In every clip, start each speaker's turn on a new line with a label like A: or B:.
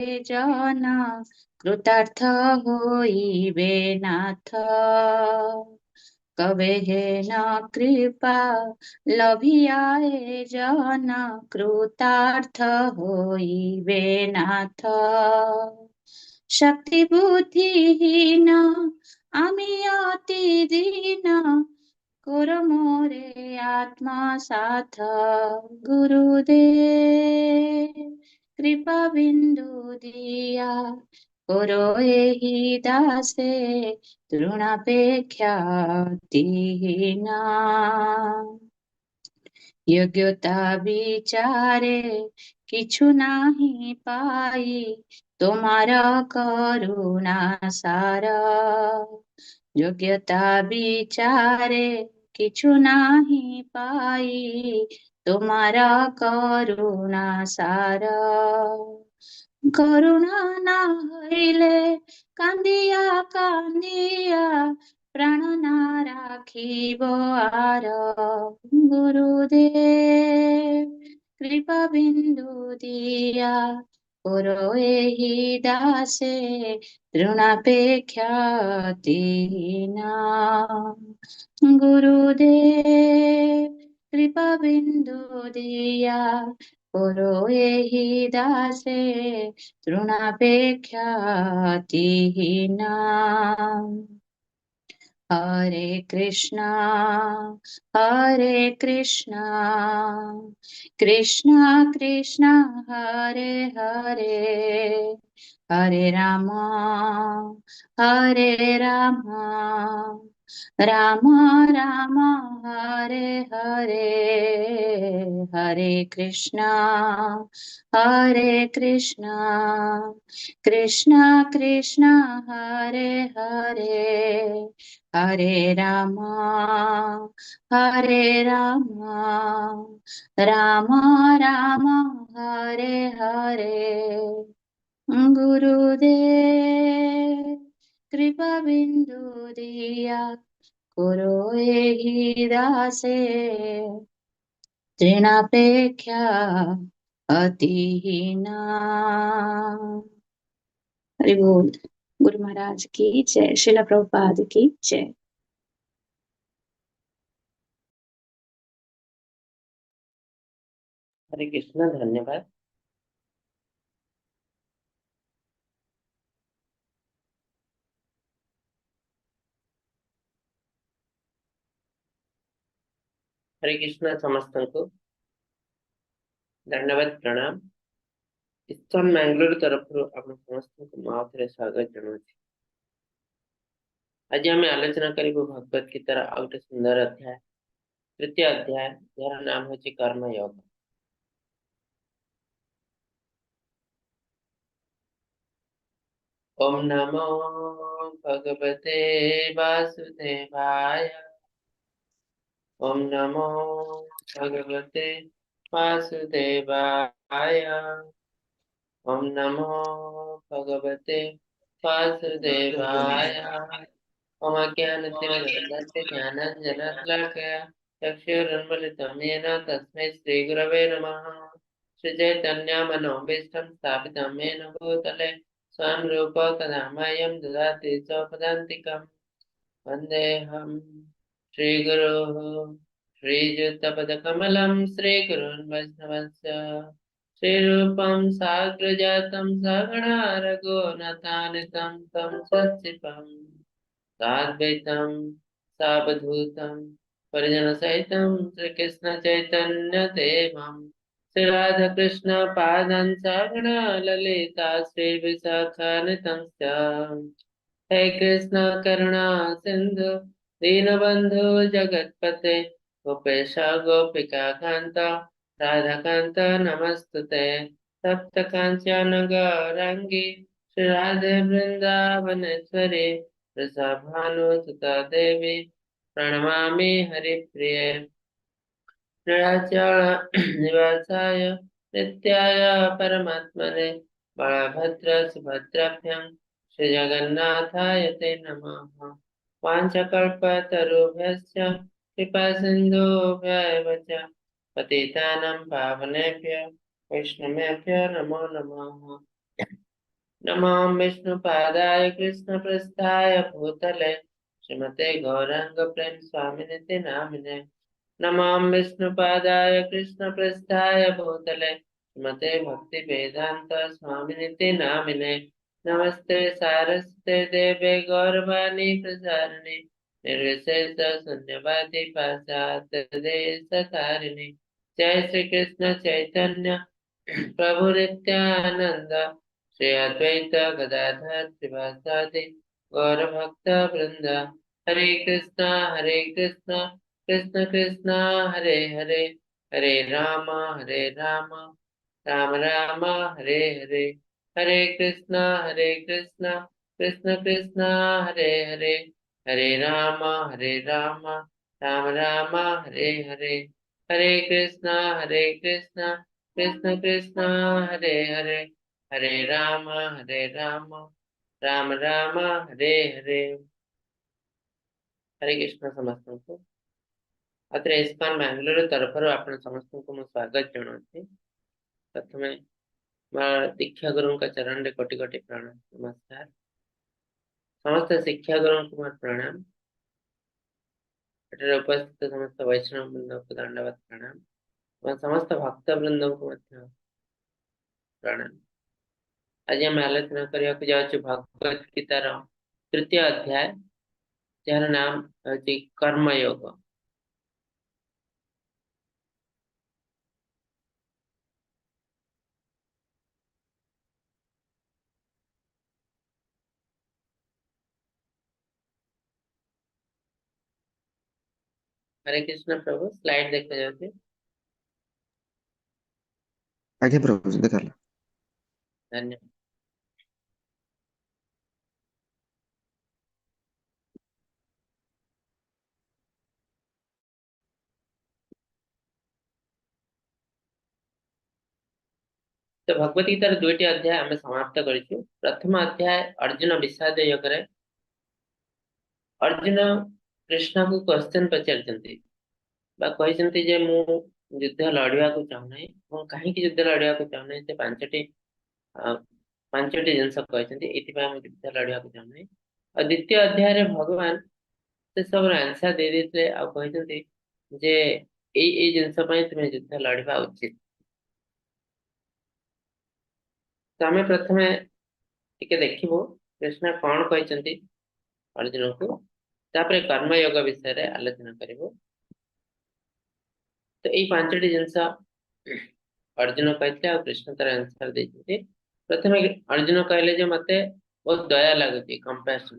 A: जन कृतार्थ होइबे नाथ। कवे न कृपा लभियाए जन कृतार्थ होइबे नाथ। शक्ति बुद्धिहीन आमी अति दीन कर मोरे आत्मा साथ। गुरुदेव कृपा बिंदु दिया करो एहि दासे तृणापेक्षा दीना। योग्यता विचारे किछु नाही पाई तुम्हार करुणा सार। योग्यता विचारे किछु नाही पाई तुम्हार करुणा सार। करुणा ना हईले कांदिया कांदिया प्राण ना राखिब आर। गुरुदेव कृपा बिंदु दिया करो एहि दासे तृणापेक्षा दीना। गुरुदेव कृपा बिंदु दिया करो एहि दासे तृणापेक्षा दीना। हरे कृष्णा कृष्णा कृष्णा हरे हरे, हरे राम राम राम हरे हरे, हरे कृष्णा कृष्णा कृष्णा हरे हरे, हरे राम राम राम हरे हरे। गुरुदेव कृपा बिंदु दिया करो एहि दासे तृणापेक्षा अतिहीना। हरि बोल। गुरु महाराज की जय। शिला प्रभुपाद की जय।
B: हरे कृष्ण, धन्यवाद। हरे कृष्ण समस्त को धन्यवाद प्रणाम। इस्कॉन मैंगलोर तरफ आपण समस्त को माउथरे स्वागत जनाउछि। आज आम आलोचना करिबो भगवत गीतार आ गोटे सुंदर अध्याय, तृतीय अध्याय, यार नाम होछि कर्मयोग। ओम नमो भगवते वासुदेवाय। ओम नमो भगवते वासुदेवाय। ओम नमो भगवते वासुदेवाय। ओम ज्ञानतिमिरन्दस्य ज्ञानाञ्जनशलाकया चक्षुरुन्मीलितं येन तस्मै श्रीगुरवे नमः। श्रीचैतन्यमनोभीष्टं स्थापितं येन भूतले स्वयं रूप कदा मह्यं ददाति स्वपदान्तिकम्। वन्देऽहं श्रीगुरोः श्रीयुतपदकमलं श्रीगुरून् वैष्णवस्य श्रीरूपं साग्रजातं सगणा रघुनाथान्वितं तं सच्चिवं साद्वैतं सावधूतं परिजनसहितं श्रीकृष्णचैतन्यदेवं श्रीराधाकृष्णपादान् सगणा ललिता श्रीविशाखान्वितं च। हे कृष्ण करुणा सिंधु दीनबंधु जगतपते गोपेश गोपिका कांत राधाकांत नमस्तुते। सप्त कांचन गौरांगी श्री राधे वृंदावनेश्वरी वृषभानुसुता देवी प्रणमामि हरिप्रिये। निराचल निवासाय नित्याय परमात्मने बलभद्र सुभद्राभ्यां श्रीजगन्नाथाय ते नमः। वाञ्छकल्पतरुभ्यश्च कृपासिन्धुभ्यैव च पतितानां पावनेभ्यो वैष्णवेभ्यो नमो नमः। नमो विष्णुपादाय कृष्णप्रस्थाय भूतले श्रीमते गौरांग प्रेम स्वामिनिति नामिने। नमो विष्णुपादाय कृष्णप्रस्थाय भूतले श्रीमते भक्ति वेदांत स्वामिनिति नामिने। नमस्ते सारस्वते देवे गौरवाणी प्रचारिणे निर्विशेष शून्यवादी पाश्चात्य देशतारिणे। जय श्री कृष्ण चैतन्य प्रभु नित्यानंद श्री अद्वैत गदाधर श्रीवासादि गौर भक्त वृंद। हरे कृष्णा कृष्ण कृष्ण हरे हरे, हरे राम राम राम हरे हरे। हरे कृष्णा कृष्ण कृष्ण हरे हरे, हरे राम राम राम हरे हरे। हरे कृष्णा कृष्ण कृष्ण हरे हरे, हरे राम राम राम हरे हरे। हरे कृष्ण समस्तଙ୍କୁ। अत्र इस्कॉन बेंगलुरु तरफरु आपण समस्तଙ୍କୁ ମୁଁ स्वागत जଣାଉଛି। प्रथमे दीक्षा गुरु का चरण रे कोटि कोटि प्रणाम नमस्कार। समस्त शिक्षा गुरु को मोर प्रणाम। एठारे उपस्थित समस्त वैष्णव वृंद को दंडवत प्रणाम और समस्त भक्त वृंद को मध्य प्रणाम। आज हम आलोचना करिया को जाउछु भगवत गीतार तृतीय अध्याय जार नाम अछि कर्मयोग। हरे कृष्ण प्रभु स्लाइड देखा जाउछि।
C: आगे प्रभु जी देखा
B: धन्यवाद। तो भगवत गीतार दुईटी अध्याय आम समाप्त करिछु। प्रथम अध्याय अर्जुन विषाद योग रे अर्जुन कृष्ण को क्वेश्चन पचारचंती बा कहचंती जे मु युद्ध लड़िया को चाहूना और कहीं युद्ध लड़िया को चाहूना से पांचटी जिनस कहचंती एथिपा हम युद्ध लड़िया को चाहूना। और द्वितीय अध्याय रे भगवान से सब आंसर दे देते आ कहचंती जे ए जिनस पई तुमे युद्ध लड़िबा उचित। तो आम प्रथमे टिके देखिबो कृष्ण कौन कहचंती अर्जुन को, तापर कर्मयोग विषय रे आलोचना करिबो। तो ये पांचटी जिनस अर्जुन कहते और कृष्ण तार आंसर देते। प्रथमे अर्जुन कहले जे मते बहुत दया लगुची कंपैशन।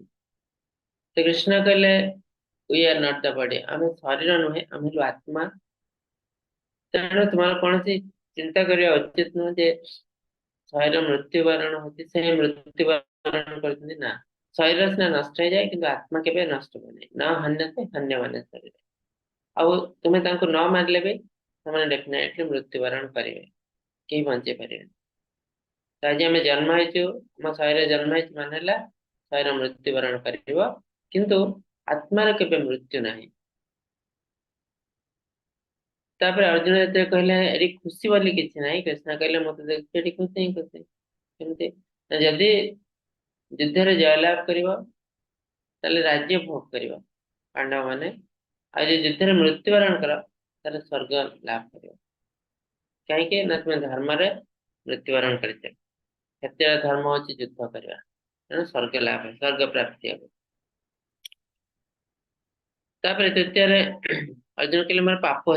B: तो कृष्ण कहले we are not the body, आम शरीर नुहे आम आत्मा। तेणु तुम्हारा कौन सी चिंता करने उचित नुह जे शरीर मृत्युवरण होती से मृत्युवरण करते ना। शरीर सीना नष्ट हो जाए किंतु आत्मा केबे नष्ट होने न हन्यते हन्यमाने शरीर। आउ तुम्हें तांको न मारले भी ସେମାନେ डेफिनेटली मृत्युवरण करेंगे, केही बंचे पारे। तो आज आम जन्म हो आम शरीर जन्म मान शरीर मृत्युवरण कर किंतु आत्मार केबे मृत्यु नहीं। तापर अर्जुन ये कहले एरी खुशी बोली किसी ना। कृष्ण कहले मत देखी खुशी ही खुशी केमती जदि युद्ध रे जयलाभ कर राज्य भोग कर पांडव माने आज युद्ध रे मृत्युवरण कर ताले स्वर्ग लाभ कर कहीं ना तुम धर्म रे मृत्युवरण कर क्षत्रिय धर्म होची युद्ध करवा तेणु स्वर्ग लाभ है स्वर्ग प्राप्ति हम। तापर तृतीय अर्जुन कहले मोर पाप हो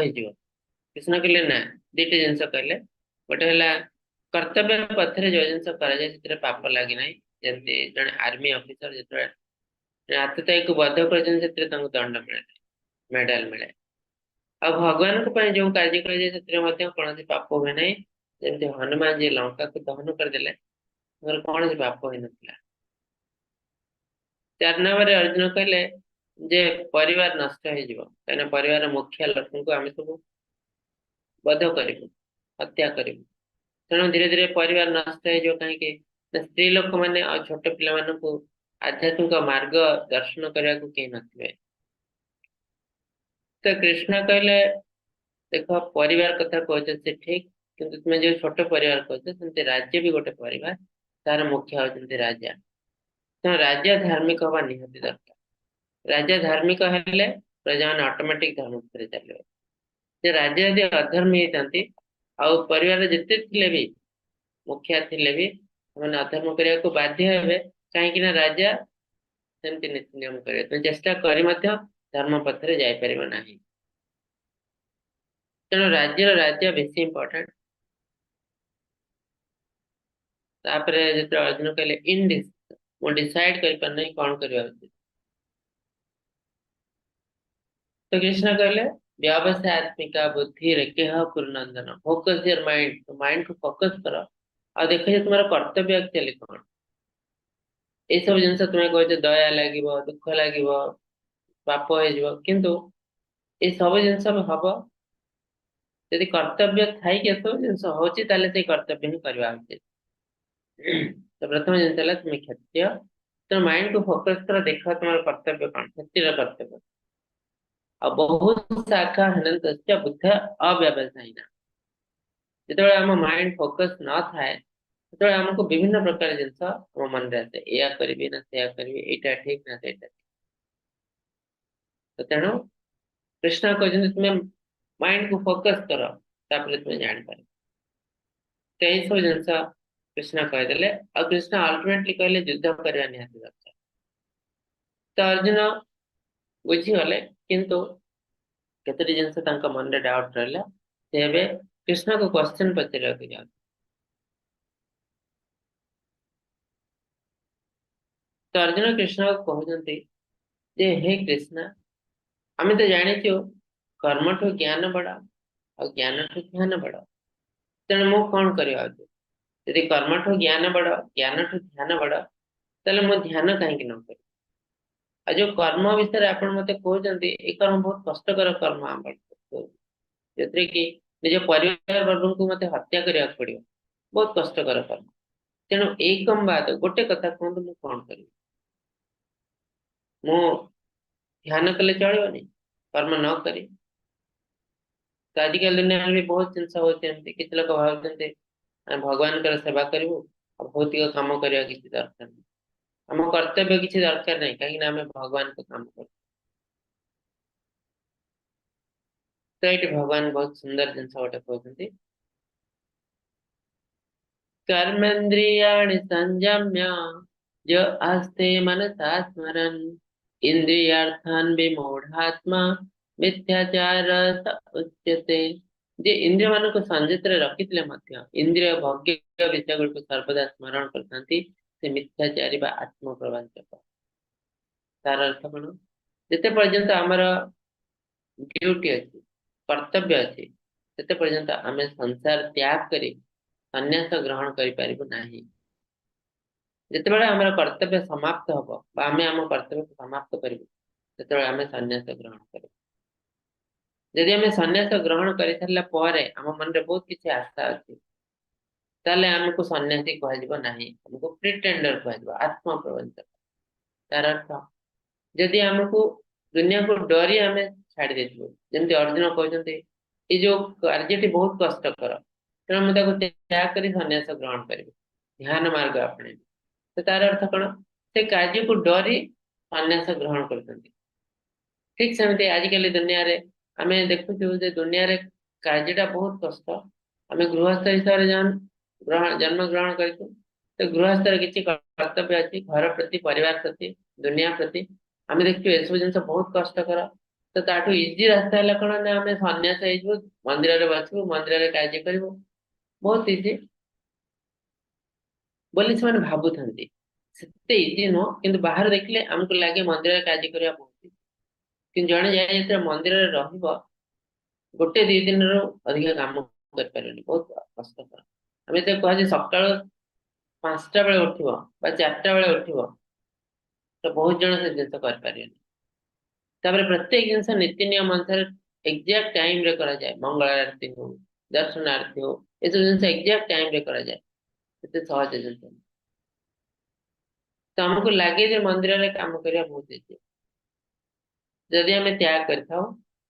B: कृष्ण कहले ना दीटे जिनस कहले गोटे है कर्तव्य पथरे जो जिन कर पाप लगे ना। जमी जड़े आर्मी ऑफिसर जो आततायी को बध कर दंड मिले मेडल मिले। आ भगवान को जो कार्य कर कौन पाप हुए ना। जमी हनुमान जी लंका को दहन करदे कौन सी पाप हो ना। 4 नंबर अर्जुन कहले जे परिवार नष्ट हो कहीं परिवार मुखिया लोक को आम सब बध कर हत्या कर तेणु धीरे धीरे परिवार नष्ट हो कहीं स्त्री लोक मैंने छोट पिला आध्यात्मिक मार्ग दर्शन करने को कहीं नथिबे। तो कृष्ण कहले देख परिवार कथा कह से ठीक किंतु तुम्हें जो छोट परिवार कह राज्य भी गोटे परिवार तार मुख्य होचंती राजा। तो राजा धार्मिक हवा निहाती दरकार। राजा धार्मिक हेले प्रजा माने ऑटोमेटिक धर्म उपरे चलिबे। जे राजा यदि अधर्मी होइतांती आउ परिवार जेते थिले भी मुखिया थिले भी माने अधर्म करिया को बाध्य हेबे, काहेकि ना राजा सेमती नीति नियम करे तो चेष्टा करी मध्य धर्म पथरे जाय परिबो नाही। तेणु राज्य बेसी इंपोर्टेंट। तापरे जेते अर्जुन कहले इनडिस मो डिसाइड कर पर नहीं कौन करबा उचित। तो कृष्ण कहले व्यावसायत्मिका बुद्धि रेकेह कुरुनंदन, फोकस योर माइंड, तो माइंड को फोकस करो आ देखो जे तुम्हारा कर्तव्य एक्चुअली कौन। ए सब जिनस तुम्हें कहते दया लागिवो, दुख लागिवो, पाप हो जिवो, किंतु ए सब जिनस हबो यदि कर्तव्य थाई के सब जिनस होची ताले से कर्तव्य ही करबा उचित। तो प्रथम जिनस हला तुम क्षत्रिय, तो माइंड को फोकस करो, देखो तुम्हारा कर्तव्य कौन, क्षत्रिय कर्तव्य। और बहुत शाखा हनन्तस्य बुद्ध अव्यवसायिना। जेतेबेले हम माइंड फोकस न थाए सेतेबेले हमको विभिन्न प्रकार जिनस हम मन रे आसे, एया करबी ना सेया करबी, एटा ठीक ना सेटा। तो तेणु कृष्ण कहते तुम्हें माइंड को फोकस करो तापर तुम्हें जान पारे। तो यही सब जिनस कृष्ण कहदेले और कृष्ण अल्टीमेटली कहले युद्ध करबा निहाती दरकार। तो अर्जुन बुझीगले किंतु केतरी जिनस तांका मन रे डाउट रहला, से एबे कृष्ण को क्वेश्चन पचरिया के जाउ। तो अर्जुन कृष्ण को कहते जे हे कृष्ण, आमे तो जानिछु कर्म ठो ज्ञान बड़ा और ज्ञान ठो ध्यान बड़ा। तेणु मु कौन करबा उचित? यदि कर्म ठो ज्ञान बड़ा, ज्ञान ठो ध्यान बड़ा, ताले मु ध्यान काहे कि न करी। आ जो कर्म विषय आपण मते कहउचंती ए कर्म बहुत कष्टकर कर्म हम जेतरे कि निज परिवार वर्ग को मते हत्या करिया पड़ियो, बहुत कष्टकर कर्म। तेणु एकम बात गोटे कथा कहंतु मु कौन करी। मु ध्यान कले चलिबनी, कर्म न करी। तो आजिकल दुनिया में भी बहुत जिनस होते हैं, किसी लोग भावते भगवान कर सेवा करू भौतिक काम करवा किसी दरकार नहीं, आम कर्तव्य किसी दरकार नहीं, कहीं आम भगवान को काम कर। तो ये भगवान बहुत सुंदर जिनस गोटे कहते कर्मेन्द्रियाणि संयम्य ज आस्ते मनसा स्मरन् इंद्रियार्थान् विमूढ़ात्मा मिथ्याचार स उच्यते। जे इंद्रिय मान को संयत रखिथिले मध्य इंद्रिय भोग्य विषय गुड़ को सर्वदा स्मरण करथांती से मिथ्याचारी बा आत्म प्रवंचक। तार अर्थ कौन? जिते पर्यंत आमर ड्यूटी अच्छी कर्तव्य अच्छी सेते पर्यंत आमे संसार त्याग करी संन्यास ग्रहण करि परिबु नाही। जेतेबेले हमर कर्तव्य समाप्त हबो बा आमे हम कर्तव्य को समाप्त करिबु सेतेबेले आमे संन्यास ग्रहण करिबु। यदि आमे संन्यास ग्रहण करि सारला परे हम मन रे बहुत किछि आशा अछि ताले हमको सन्यासी कह जिवो नाही, हमको प्रिटेंडर कह जिवो, आत्म प्रवंचक। तार अर्थ यदि हमको दुनिया को डरी आमे छाड़ी देथिबो, जेमति अर्जुन कहजंती ए जो कार्यटी बहुत कष्टकर तेणु मुझे त्याग कर सन्यास ग्रहण करेंगे, ध्यान मार्ग अपने। तो तार अर्थ कौन? से कार्य को डरी सन्यास ग्रहण कर। ठीक सेमती आजिकल दुनिया रे आमे देखुछु जे दुनिया रे कार्यटा बहुत कष्ट। आमे गृहस्थ हिसाब से जन्म ग्रहण करिछु, तो गृहस्थ किसी कर्तव्य अच्छी घर प्रति, परिवार प्रति, दुनिया प्रति आमे देखु ए सब जिनस बहुत कष्टकर। तो ताठू इजी रास्ता है कौन ना आमे सन्यास हो मंदिर रे बसबु, मंदिर रे कार्य करिवु, बहुत इजी बोली से भावुं से इजी नुह। कि बाहर देखले आमको लगे मंदिर कार्य करने बहुत कि जड़े जाए मंदिर गोटे दी दिन अधिक काम कर बहुत कष्टकर। आम तो कह सका 5टा बेले उठ 4टा बेले उठ तो बहुत जन से जिन कर प्रत्येक जिन नीति नियम अनुसार एक्जाक्ट टाइम रे करा जाए। मंगल आरती हो, दर्शन आरती हो, ये सब जिन एक्जाक्ट टाइम रे करा जाए, सहज जिन तो हमको लगे जे मंदिर रे काम करया बहुत इजी। जदि हमें त्याग करथाओ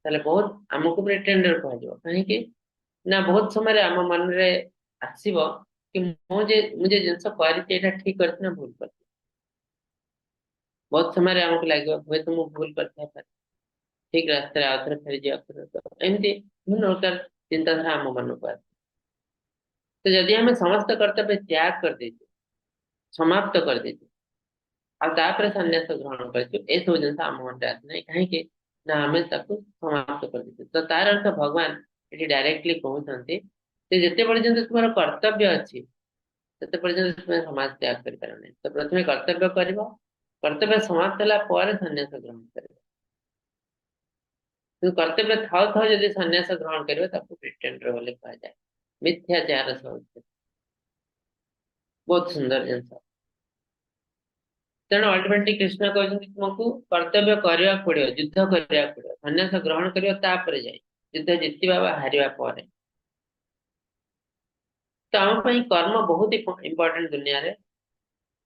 B: ताले बहुत हमको प्रिटेंडर कह जो, कहीं कि ना बहुत समय आम मन रे आसीबो कि मुझे जिनस कर ठीक कर ना भूल कर बहुत समय आमको लगे हुए तो मुझे भूल कर ठीक रास्ते आउ थे फेरी जा एमती विभिन्न प्रकार चिंताधारा आम मन को आए तो जदि आम समस्त कर्तव्य त्याग कर देते समाप्त कर देते आपर सन्यास ग्रहण कर जिन आम मन आसना कहीं ना आम समाप्त कर देते तो तार अर्थ भगवान ये डायरेक्टली कहते जिते पर्यंत तुम कर्तव्य अच्छी से पर्यंत तुम समाज त्याग कर तो प्रथम कर्तव्य कर कर्तव्य समाप्त है सन्यास ग्रहण कर कर्तव्य थाउ थाउ जब सन्यास ग्रहण कर प्रिटेंडर बोले कहा जाए मिथ्याचार बहुत सुंदर जिन तेणु अल्टिमेटली कृष्ण कहते तुमको कर्तव्य करने पड़ो युद्ध करने पड़ो सन्यास ग्रहण कर जाए युद्ध जीतवा हारिबा पर तो आम कर्म बहुत ही इंपोर्टेंट दुनिया रे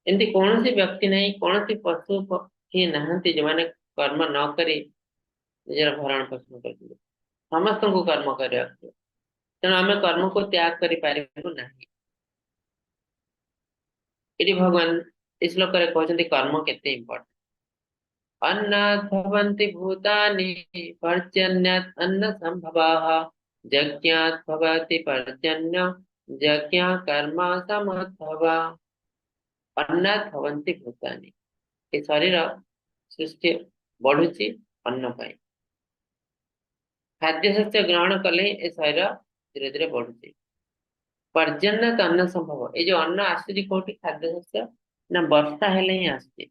B: एमती कौन सी व्यक्ति नहीं कौन सी पशु पक्षी नहांती जो मैंने कर्म न करी निजर भरण पोषण कर समस्त को कर्म करने तेणु आम कर्म को त्याग करें ये भगवान इस श्लोक कहते कर्म केते इंपोर्टेंट अन्नात् भवन्ति भूतानि पर्जन्यात् अन्न संभवः यज्ञात् भवति पर्जन्य यज्ञ कर्म समुद्भव अन्नात् भवन्ति भूतानि ये शरीर सृष्टि बढ़ुची अन्न पाई खाद्य शस्य ग्रहण कले ये शरीर धीरे धीरे बढ़ुची पर्जन्य अन्न संभव ये जो अन्न आसुची कोटि खाद्य शस्य ना वर्षा हेले ही आसुची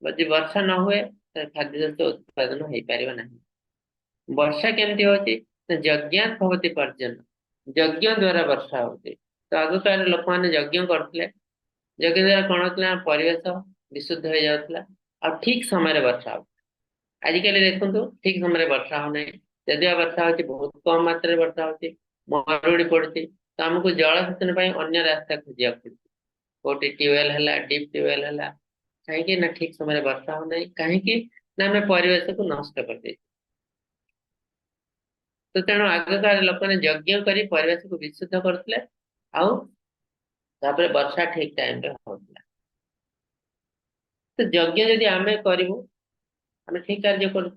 B: यदि वर्षा न हुए तो खाद्य शस्य उत्पादन हो पारिबा नहीं वर्षा केमती होची यज्ञात् भवति पर्जन्य यज्ञ द्वारा वर्षा होती तो आग काल लोक मैंने यज्ञ करते यज्ञ द्वारा कौन होता परिवेश विशुद्ध हो जाता और ठीक समय वर्षा हो आजिकल देखो ठीक समय वर्षा होना जदि वर्षा हो बहुत कम मात्रा वर्षा होती मरुड़ी पड़ी तो आमको जलसेचन अन्य रास्ता खोजा पड़ी कोटी ट्यूबवेल है डीप ट्यूबवेल है कहीं ना ठीक समय वर्षा होना कहीं ना आम परिवेश को नष्ट कर दे तो तेणु आगकाल लोक मैंने यज्ञ कर परिवेश को विशुद्ध करते वर्षा ठीक टाइम होता तो यज्ञ जदि आम करूँ आम ठीक कार्य करूँ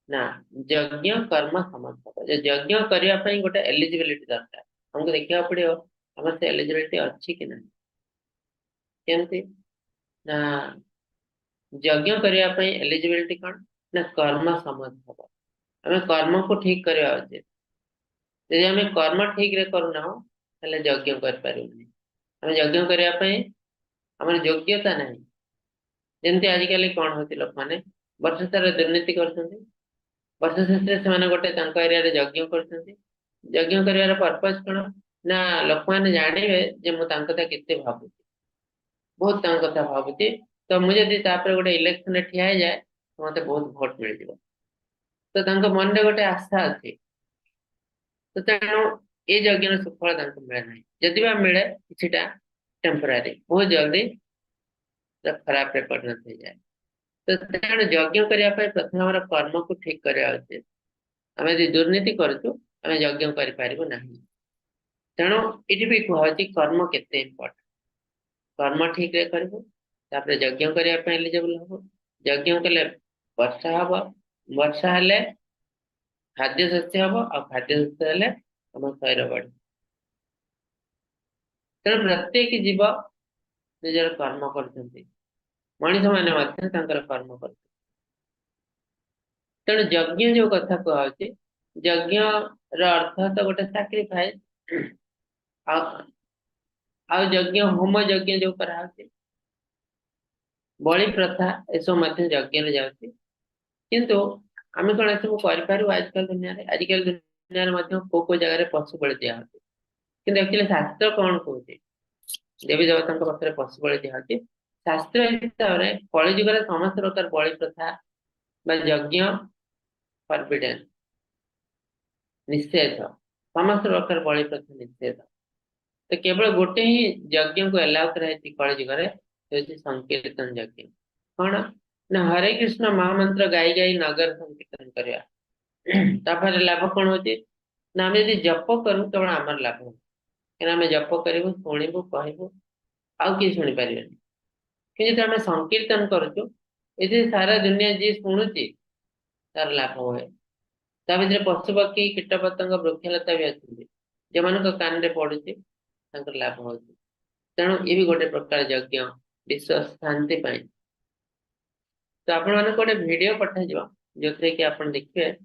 B: ना यज्ञ कर्म समर्पक यज्ञ करने गोटे एलिजिबिलिटी दरकार हमको देखा पड़ो आम से एलिजिबिलिटी अच्छी कि ना केमती ना यज्ञ करने एलिजिबिलिटी कौन ना कर्म समर्पक आम कर्म को ठीक करवा उचित यदि आम कर्म ठीक रे करूना यज्ञ कर यज्ञ करने आम योग्यता नहीं जमती आजिकल कौन होती लोक मैंने वर्ष सारा दुर्नीति कर वर्ष शेष से गोटे एरिया यज्ञ कर यज्ञ कर पर्पज कौन ना लोक मैंने जानवे मुझे भावुची बहुत कथा भावुची तो मुझे गोटे इलेक्शन ठिया जाए तो मत बहुत भोट मिल तो मन में गोटे आशा अच्छी तो तेणु ये यज्ञ सुफल मिले ना जदि मिले कि टेम्परारी बहुत जल्दी खराब रे परिणत हो जाए तो तेणु यज्ञ करने प्रथम आम कर्म को ठीक करवा उचित आम यदि दुर्नीति करूँ यज्ञ कर तेणु ये भी कहुची कर्म केते इम्पोर्टेंट कर्म ठीक रे कर यज्ञ करने एलिजिबल हम यज्ञ कले वर्षा हम वर्षा हेले खाद्य शस्य हम और खाद्य शस्य हेले आम शरीर बढ़ तेणु प्रत्येक जीव निजर कर्म कर मनीष मैंने कर्म कर तेणु यज्ञ जो कथा कहुचे यज्ञ अर्थ तो गोटे सैक्रिफाइस यज्ञ होम यज्ञ जो कराचे बलि प्रथा एसब यज्ञ जाऊँगी किंतु आम कौन सब कर आजकल दुनिया आजिकल दुनिया को जगह पशु बलि दिया कि एक्चुअली शास्त्र कौन कहते देवी देवता पाखे पशु बलि दिया शास्त्र हिसाब से कलिजुग समस्त प्रकार बलि प्रथा यज्ञ फॉरबिडेन निषेध समस्त प्रकार बलि प्रथा निषेध तो केवल गोटे ही यज्ञ को एलाउ कराई कलिजुग संकीर्तन यज्ञ कौन ना हरे कृष्ण महामंत्र गाई गाई नगर संकीर्तन करवा लाभ कौन हो जप करूँ केवल आमर लाभ हो कहीं आम जप करूँ शुणु कहू आउ किए शुणी पारे कि आम संकीर्तन करुचु ये सारा दुनिया जी शुणुची तार लाभ हुए ता भर पशु पक्षी कीट पतंग वृक्षलता भी अच्छे जो मान कान में पड़ुची लाभ हो तेणु ये भी गोटे प्रकार यज्ञ विश्व शांति पाई तो आपण मान गोटे वीडियो पठा जो थे कि आप देखिए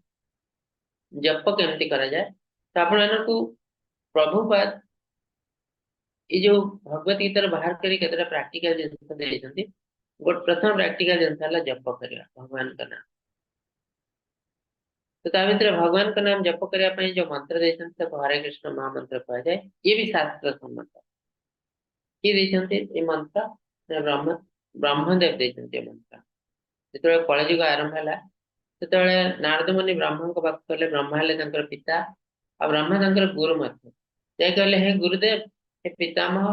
B: जप केमती करा जाए तो आपण मानू प्रभुपाद ये जो भगवत गीतार बाहर करी केतरा प्रैक्टिकल जिनस देइछंती गोट प्रथम प्रैक्टिकल जिनस हला जप करिया भगवान का नाम तो ता भीतर भगवान का नाम जप करिया पई जो मंत्र देइछंती तो हरे कृष्ण महामंत्र कहा जाए ये भी शास्त्र सम्मत कि देइछंती ये मंत्र ब्रह्म ब्रह्मदेव देइछंती ये मंत्र जो कलिजुग आरंभ है जो नारद मुनि ब्रह्म को पाक कले ब्रह्मा हेले पिता आ ब्रह्मा गुरु मत कहले हे गुरुदेव हे पितामह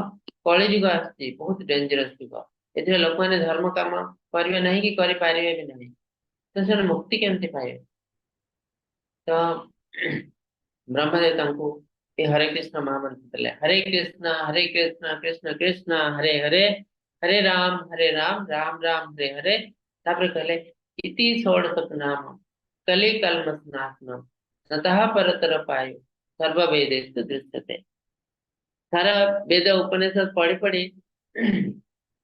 B: कलिजुग आसी बहुत डेंजरस जुग ए लोक मैंने धर्म काम करेंगे नहीं कि करें भी नहीं तो सर मुक्ति केमती पाए तो ब्रह्मदेव ये हरे कृष्ण महामंत्र देले हरे कृष्ण कृष्ण कृष्ण हरे हरे हरे राम राम राम हरे हरे तापर कहले इति षोडश नाम कलि कल्मषनाशनम नतः परतर पायु सर्व वेदेषु दृश्यते सारा वेद उपनिषद पढ़ी पढ़ी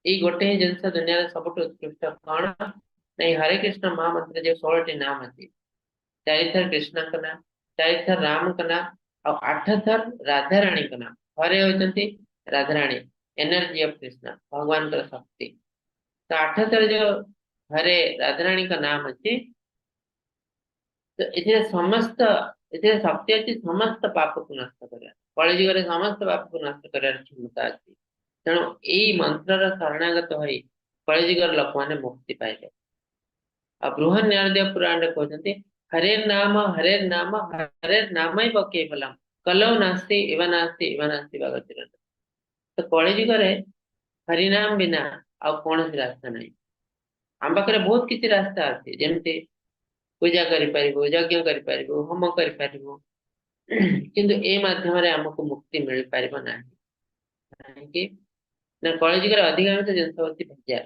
B: ये गोटे ही जिनस दुनिया सबुठ उत्कृष्ट कौन नहीं हरे कृष्ण महामंत्र जो 16 नाम अच्छी 4 थर कृष्ण का नाम 4 थर राम का नाम और 8 थर राधा रानी का नाम हरे होती राधा रानी एनर्जी ऑफ कृष्ण भगवान का शक्ति तो 8 थर जो हरे राधा रानी का नाम अच्छी तो इतने समस्त इतने शक्ति अच्छी समस्त पाप को नष्ट कर कलिजुग समस्त पाप को नष्ट कर क्षमता अच्छी तेणु यही मंत्र शरणागत हो कलिजुगर लोक मैंने मुक्ति पाइबे आ बृहन न्यायदेव पुराण कहते हरे नाम नाम केवलम कलौ नास्ति इव नास्ति भगवती तो कलिजुग हरिनाम बिना आ कौन रास्ता नहीं आम पाखे बहुत किसी रास्ता अच्छे जमती पूजा करिपारिबो यज्ञ करिपारिबो होम करिपारिबो किंतु ए माध्यम रे हमको मुक्ति मिल पारिबो नाही कि ना कलिजुग अधिकांश जिनस होती भेजा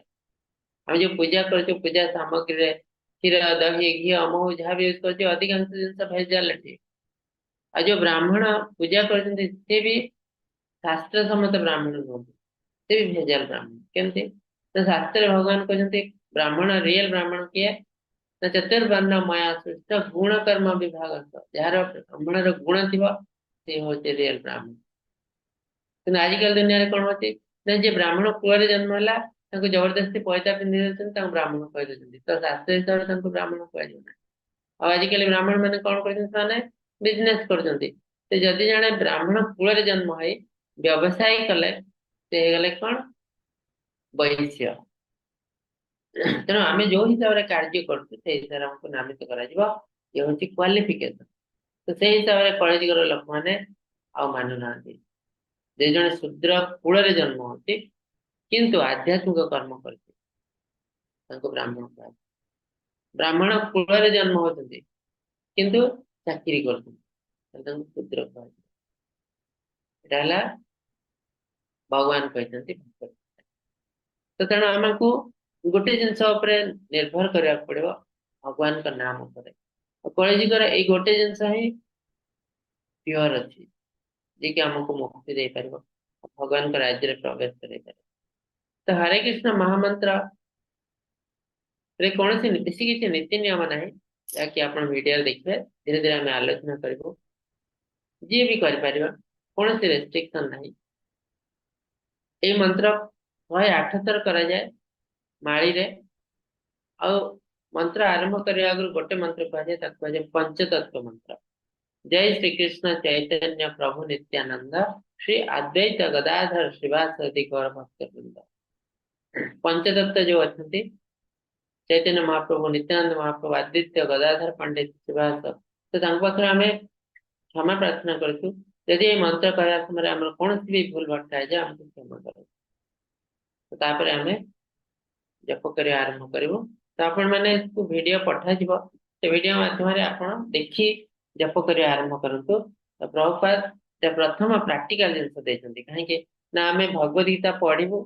B: हम जो पूजा करछो पूजा सामग्री रे क्षीर दही घी अमहु जहाँ भी यूज करछो अधिकांश जिनस भेजा लठी आ जो ब्राह्मण पूजा करछन्ति से भी शास्त्र सम्मत ब्राह्मण नहोंति से भी भेजाल ब्राह्मण केमती तो शास्त्र भगवान कहते ब्राह्मण रियल ब्राह्मण किए न चतुर्वर्ण माया सृष्ट गुण कर्म विभाग जार ब्राह्मण गुण थी से हूँ रियल ब्राह्मण कि आजिकल दुनिया कौन होती जे ब्राह्मण कूल जन्म है जबरदस्ती पैसा पिंधि देते ब्राह्मण कहीदे तो शास्त्र हिसाब से ब्राह्मण कह आजिकल ब्राह्मण मैंने कौन कर बिजनेस कर जदि जड़े ब्राह्मण कूल जन्म हो व्यवसाय कले गले कौन वैश्य तेणु आम जो हिसाब से कार्य कर नामित क्वालिफिकेशन तो से हिसाब से कलिजुगर लोक मैंने मानु ना जन शूद्र कूल जन्म होती किंतु आध्यात्मिक कर्म करते ब्राह्मण कह ब्राह्मण कूल जन्म होती किंतु चाकरी करते शूद्र कह भगवान कहते तो तेणु आमको गोटे जिनस निर्भर करने पड़ो भगवान का नाम कलिजुगर ये गोटे जिनस ही प्योर अच्छी जी कि आमको मुक्ति दे पार भगवान का राज्य प्रवेश कर तो हरे कृष्ण महामंत्र रे कौन सी बेसी किसी नीति नियम ना जहाँकि आप वीडियो देखिए धीरे धीरे आम आलोचना करूँ जी भी कर कौन सी रेस्ट्रिक्शन ना ये मंत्र 108 थर करा जाए माली रे आ मंत्र आरंभ करने आगे गोटे मंत्र कहुए पंचतत्व मंत्र जय श्री कृष्ण चैतन्य प्रभु नित्यानंद श्री अद्वैत गदाधर श्रीवासदि गौर भक्तवृंद पंचतत्व जो अच्छा चैतन्य महाप्रभु नित्यानंद महाप्रभु आदित्य गदाधर पंडित श्रीवास तो पाखे आम क्षमा प्रार्थना करूँ यदि मंत्र कहला समय कौन भी भूल भटका है आमको क्षमा कर आम जप कर आरंभ करूँ तो आपण मैंने वीडियो पठाई वीडियो माध्यम आप देखी जप कर आरंभ करूँ तो प्रभुपाद प्रथम प्राक्टिकल जिनस देइछन्ति काहेकि ना आमे भगवत गीता पढ़िबु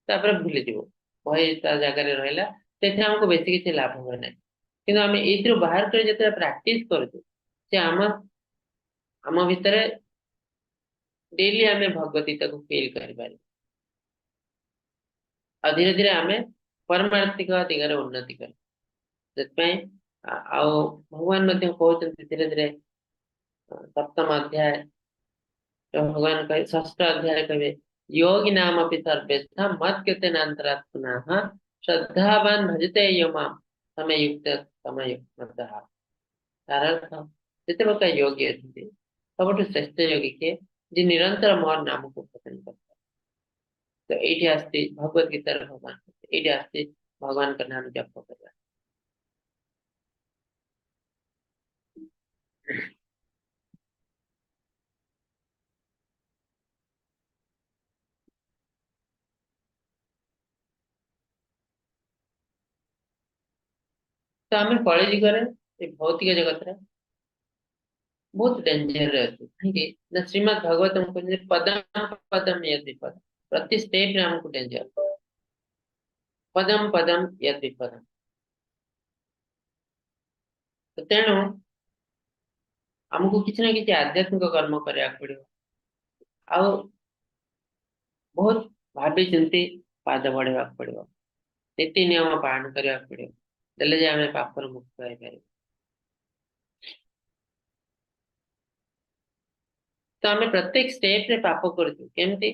B: तापर भूली जीवो बही ता जगह रे रहला तेथे हमको बेसी किछि लाभ होय नै किंतु आमे एथिरो बाहर कर जते प्रैक्टिस करछु से आम भितरे डेली आमे भगवत गीता को फील करि पारि आ धीरे धीरे आमे परमार्थिक दिगरे उन्नति कर जतपय आ भगवान मध्य कहउछन्ति धीरे धीरे सप्तम अध्याय भगवान कहे षष्ठ अध्याय कहे योगी नाम अपि सर्वेषां मत्कृतेनान्तरात्मनः श्रद्धावान भजते यो माम समयुक्त समयुक्तः सारार्थ जिते प्रकार योगी अछन्ति सबठु श्रेष्ठ योगी के जे निरंतर मोर नाम को पसंद करता तो एठी आस्ति भगवत गीता भगवान एठी आस्ति भगवान का नाम जप करता तो आम कली जुगे भौतिक जगत रे बहुत डेंजर अच्छे ना श्रीमद भगवतम कहते पदम पदम यद विपद प्रति स्टेप रे हमको डेंजर पदम पदम यद विपद तो तेणु हमको किसी ना किसी आध्यात्मिक कर्म करने पड़ो आ बहुत भावी चिंती पाद बढ़ा पड़ो नीति नियम पालन करने पड़ो देले आम पापर मुक्त हो पार तो आम प्रत्येक स्टेप रे पाप करमती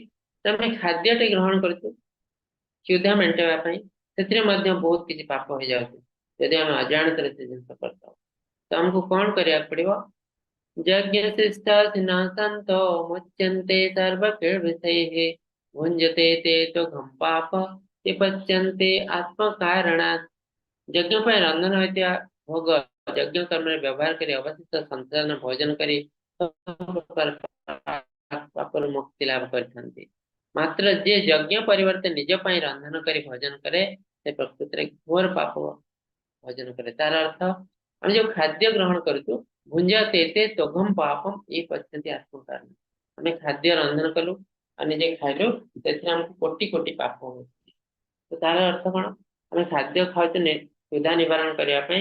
B: खाद्य टे ग्रहण कर क्षुधा मेटापी से बहुत किसी पाप हो जाती आम अजाणत जिन करता तो हमको कौन करने पड़ो यज्ञ शिष्टासिनासन्तो मुच्यन्ते सर्वकिल्बिषैः भुञ्जते ते तो घम पाप ते पच्यन्ते आत्मकारणात् यज्ञ पर रंधन होता भोग यज्ञ कर्म में व्यवहार करी अवशिष्ट संसाधन भोजन करी पापर मुक्ति लाभ करथन्ति मात्र जे यज्ञ परिवर्ते निज पई रंधन करी भोजन करे से प्रकृत रे घोर पाप भोजन करे तार अर्थ हम जो खाद्य ग्रहण करूँ भुंजते ते तोघम पापम ये पश्यन्ति आत्मकारण हमें खाद्य रंधन कलु और निजे खाइलु से हमको कोटि कोटि पाप हो तो तार अर्थ कौन हमें खाद्य खाऊ क्षुधा निवारण करने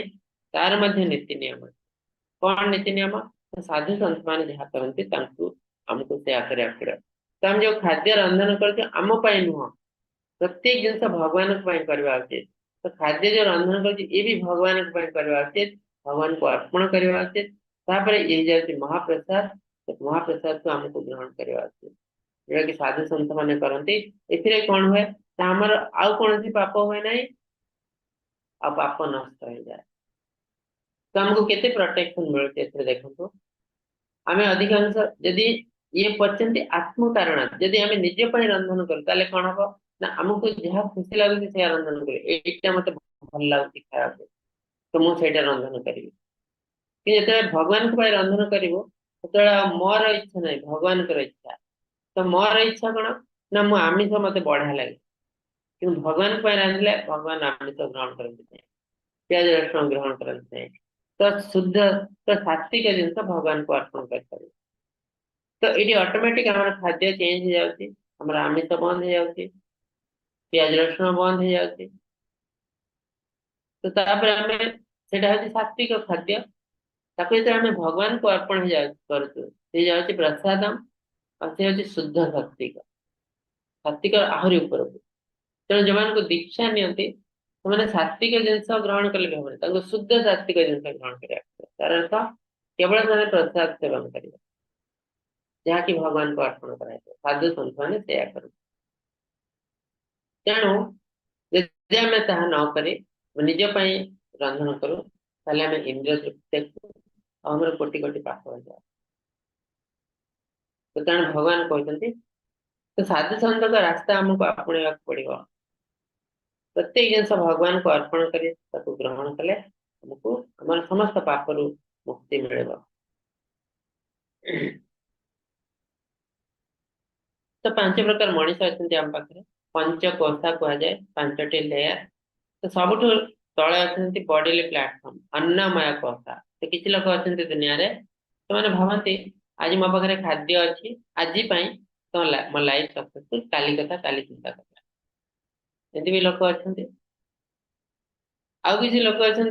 B: तार मध्य नीति नियम कौन नीति नियम तो साधु संत मान जहाँ करते आमको से आकर पड़े तो हम जो खाद्य रंधन करते आम नुह प्रत्येक जिनस भगवान करवा उचित तो खाद्य जो रंधन कर ये भी भगवान करवा उचित भगवान को अर्पण करवा उचित तापर ये जाती महाप्रसाद तो महाप्रसाद को आमको ग्रहण करवा उचित जोटा कि साधु संत मान करती ए कौन हुए आमर आउ कौन सी पाप हुए ना आ पाप नष्ट हो जाए तो हमको केते प्रोटेक्शन मिलते देखो आम अधिकांश जदि ये पचंती आत्म कारण जदि आम निजे रंधन करें कौन हम ना आमको जहाँ खुशी लगुच से रंधन कर मत भल लगुच खाया तो मुझे रंधन करी जो भगवान को रंधन कर मोर इच्छा ना भगवान इच्छा तो मोर इच्छा कौन ना मु आमिष मत बढ़िया लगे कि भगवान को रांधले भगवान आमिष ग्रहण करते प्याज रसुण ग्रहण करते तो शुद्ध तो सात्विक जिन भगवान को अर्पण कर तो ये ऑटोमेटिक हमारा खाद्य चेंज हो जाती हमारा आमिष बंद हो जाती प्याज रसुण बंद हो जाती तो तापर आमे सेटा होती सात्विक खाद्य ताको जे आमे भगवान को अर्पण करछु से जाउची प्रसादम और से होची शुद्ध सात्विक सात्विक आहुरी ऊपर तेणु जो मान को दीक्षा नियंती तो मैंने सात्विक जिनस ग्रहण कले भी शुद्ध सात्विक जिनस ग्रहण कर अर्थ केवल मैंने प्रसाद सेवन कर जहाँकि भगवान को अर्पण कराए साधु संत मैंने कर तेणु यदि आम ताहा न करे निज रंधन करूँ ताले आम इंद्रिय तृप्ति देखू कोटि कोटि पाप हो जाए तो तेणु भगवान कहते तो साधु संत का रास्ता आमको आपणा पड़ो प्रत्येक जिनस भगवान को अर्पण करे ग्रहण कले हमको हमारे समस्त पाप मुक्ति मिले तो 5 प्रकार मनीष अच्छा आम पाखे पंचकोशा कह जाए 5टी लेयर तो सब तले अच्छा बॉडी प्लाटफॉर्म अन्नमय कोशा तो किसी लोग अच्छा दुनिया रे तो मैंने भावती आज मो पाखे खाद्य अच्छी आज तो मो लाइफ सक्सेसफुल काली कथा काली चिंता कथा एमती भी लोक अच्छा आउ किसी लोक अच्छा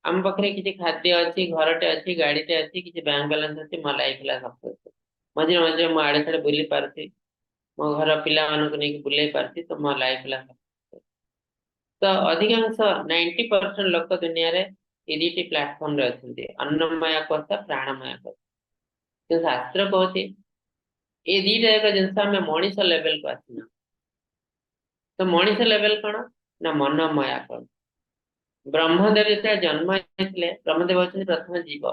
B: आम पाखे किसी खाद्य अच्छी घरटे अच्छी गाड़ीटे अच्छी किसी बैंक बैलेंस अच्छी मो लाइफ सक्सेसफुल मझे मझे मो आड़े साड़े बुली पार्टी मो घर पिला नहीं बुले पार्टी तो मो लाइफ तो अधिकांश 90% लोक दुनिया रे ये दुटी प्लाटफॉर्म रे अच्छे अन्नमय कोश प्राणमय कोश तो शास्त्र कहते ये दीटा एक जिनस आम मनीष लेवल को आसना तो मनीष लेवल कौन ना मनमया कोश ब्रह्मदेव जो जन्म होते ब्रह्मदेव होती प्रथम जीव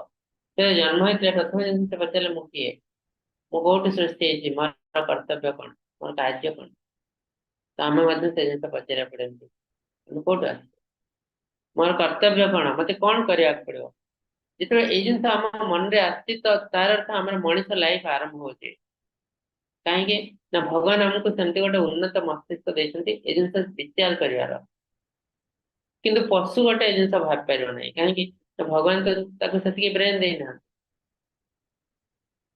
B: तो जन्म होते प्रथम जिन पचारे मुझे मु कौट सृष्टि मोर कर्तव्य कौन मोर कार्य कौन तो आम से जिन पचार पड़े कौट आस मोर कर्तव्य कौन मत कौन करने पड़ो जिते ये जिन आम मन में आसी तो तार अर्थ आम मनीष लाइफ आरंभ हो कहीं ना भगवान आमको सेमती गोटे उन्नत मस्तिष्क देते ये जिन विचार कर किंतु पशु गोटे जिन भाव पार ना कहीं भगवान तो से ब्रेन देना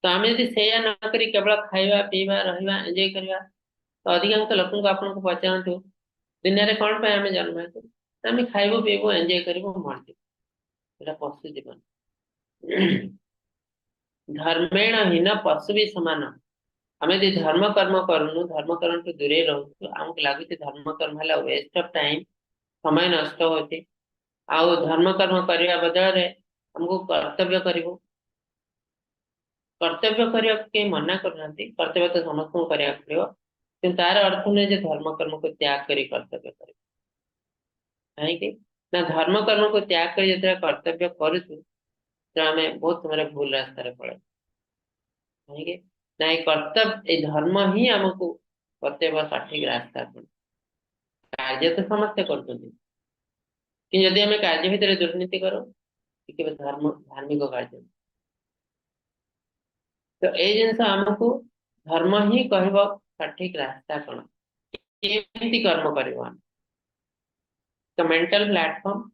B: तो आम यदि से न कर केवल खाଇବା पीवा रहा एंजॉय करवा तो अधिकांश लोक आपको पचारतु दुनिया रे कौन पे आम जन्म आम खाइबू पीबू एंजॉय करूँ मरजू पशु जीवन धर्मेण हीन पशु भी समान आम यदि धर्म कर्म करूँ धर्म कर्म टू दूरे रहूँ आमको लगुच धर्म कर्म है वेस्ट ऑफ टाइम समय नष्ट होती आउ धर्म कर्म करने बदल हमको कर्तव्य करूँ कर्तव्य करने कहीं मना करना कर्तव्य तो समस्त करने पड़ो कि तार अर्थ नहीं जो धर्म कर्म को त्याग कर कर्तव्य कर कहीं ना धर्म कर्म को त्याग कर जो कर्तव्य करूँ तो आम बहुत समय भूल रास्ता पड़े कहीं ना ये कर्तव्य ये धर्म ही आमको कर्तव्य सठिक रास्ता कार्य तो समस्ते कर जदि आम कार्य भितर दुर्नीति करो धर्म धार्मिक कार्य तो ये जिनस आमको धर्म ही कह सठिक रास्ता कौन केमती कर्म कर तो मेंटल प्लेटफॉर्म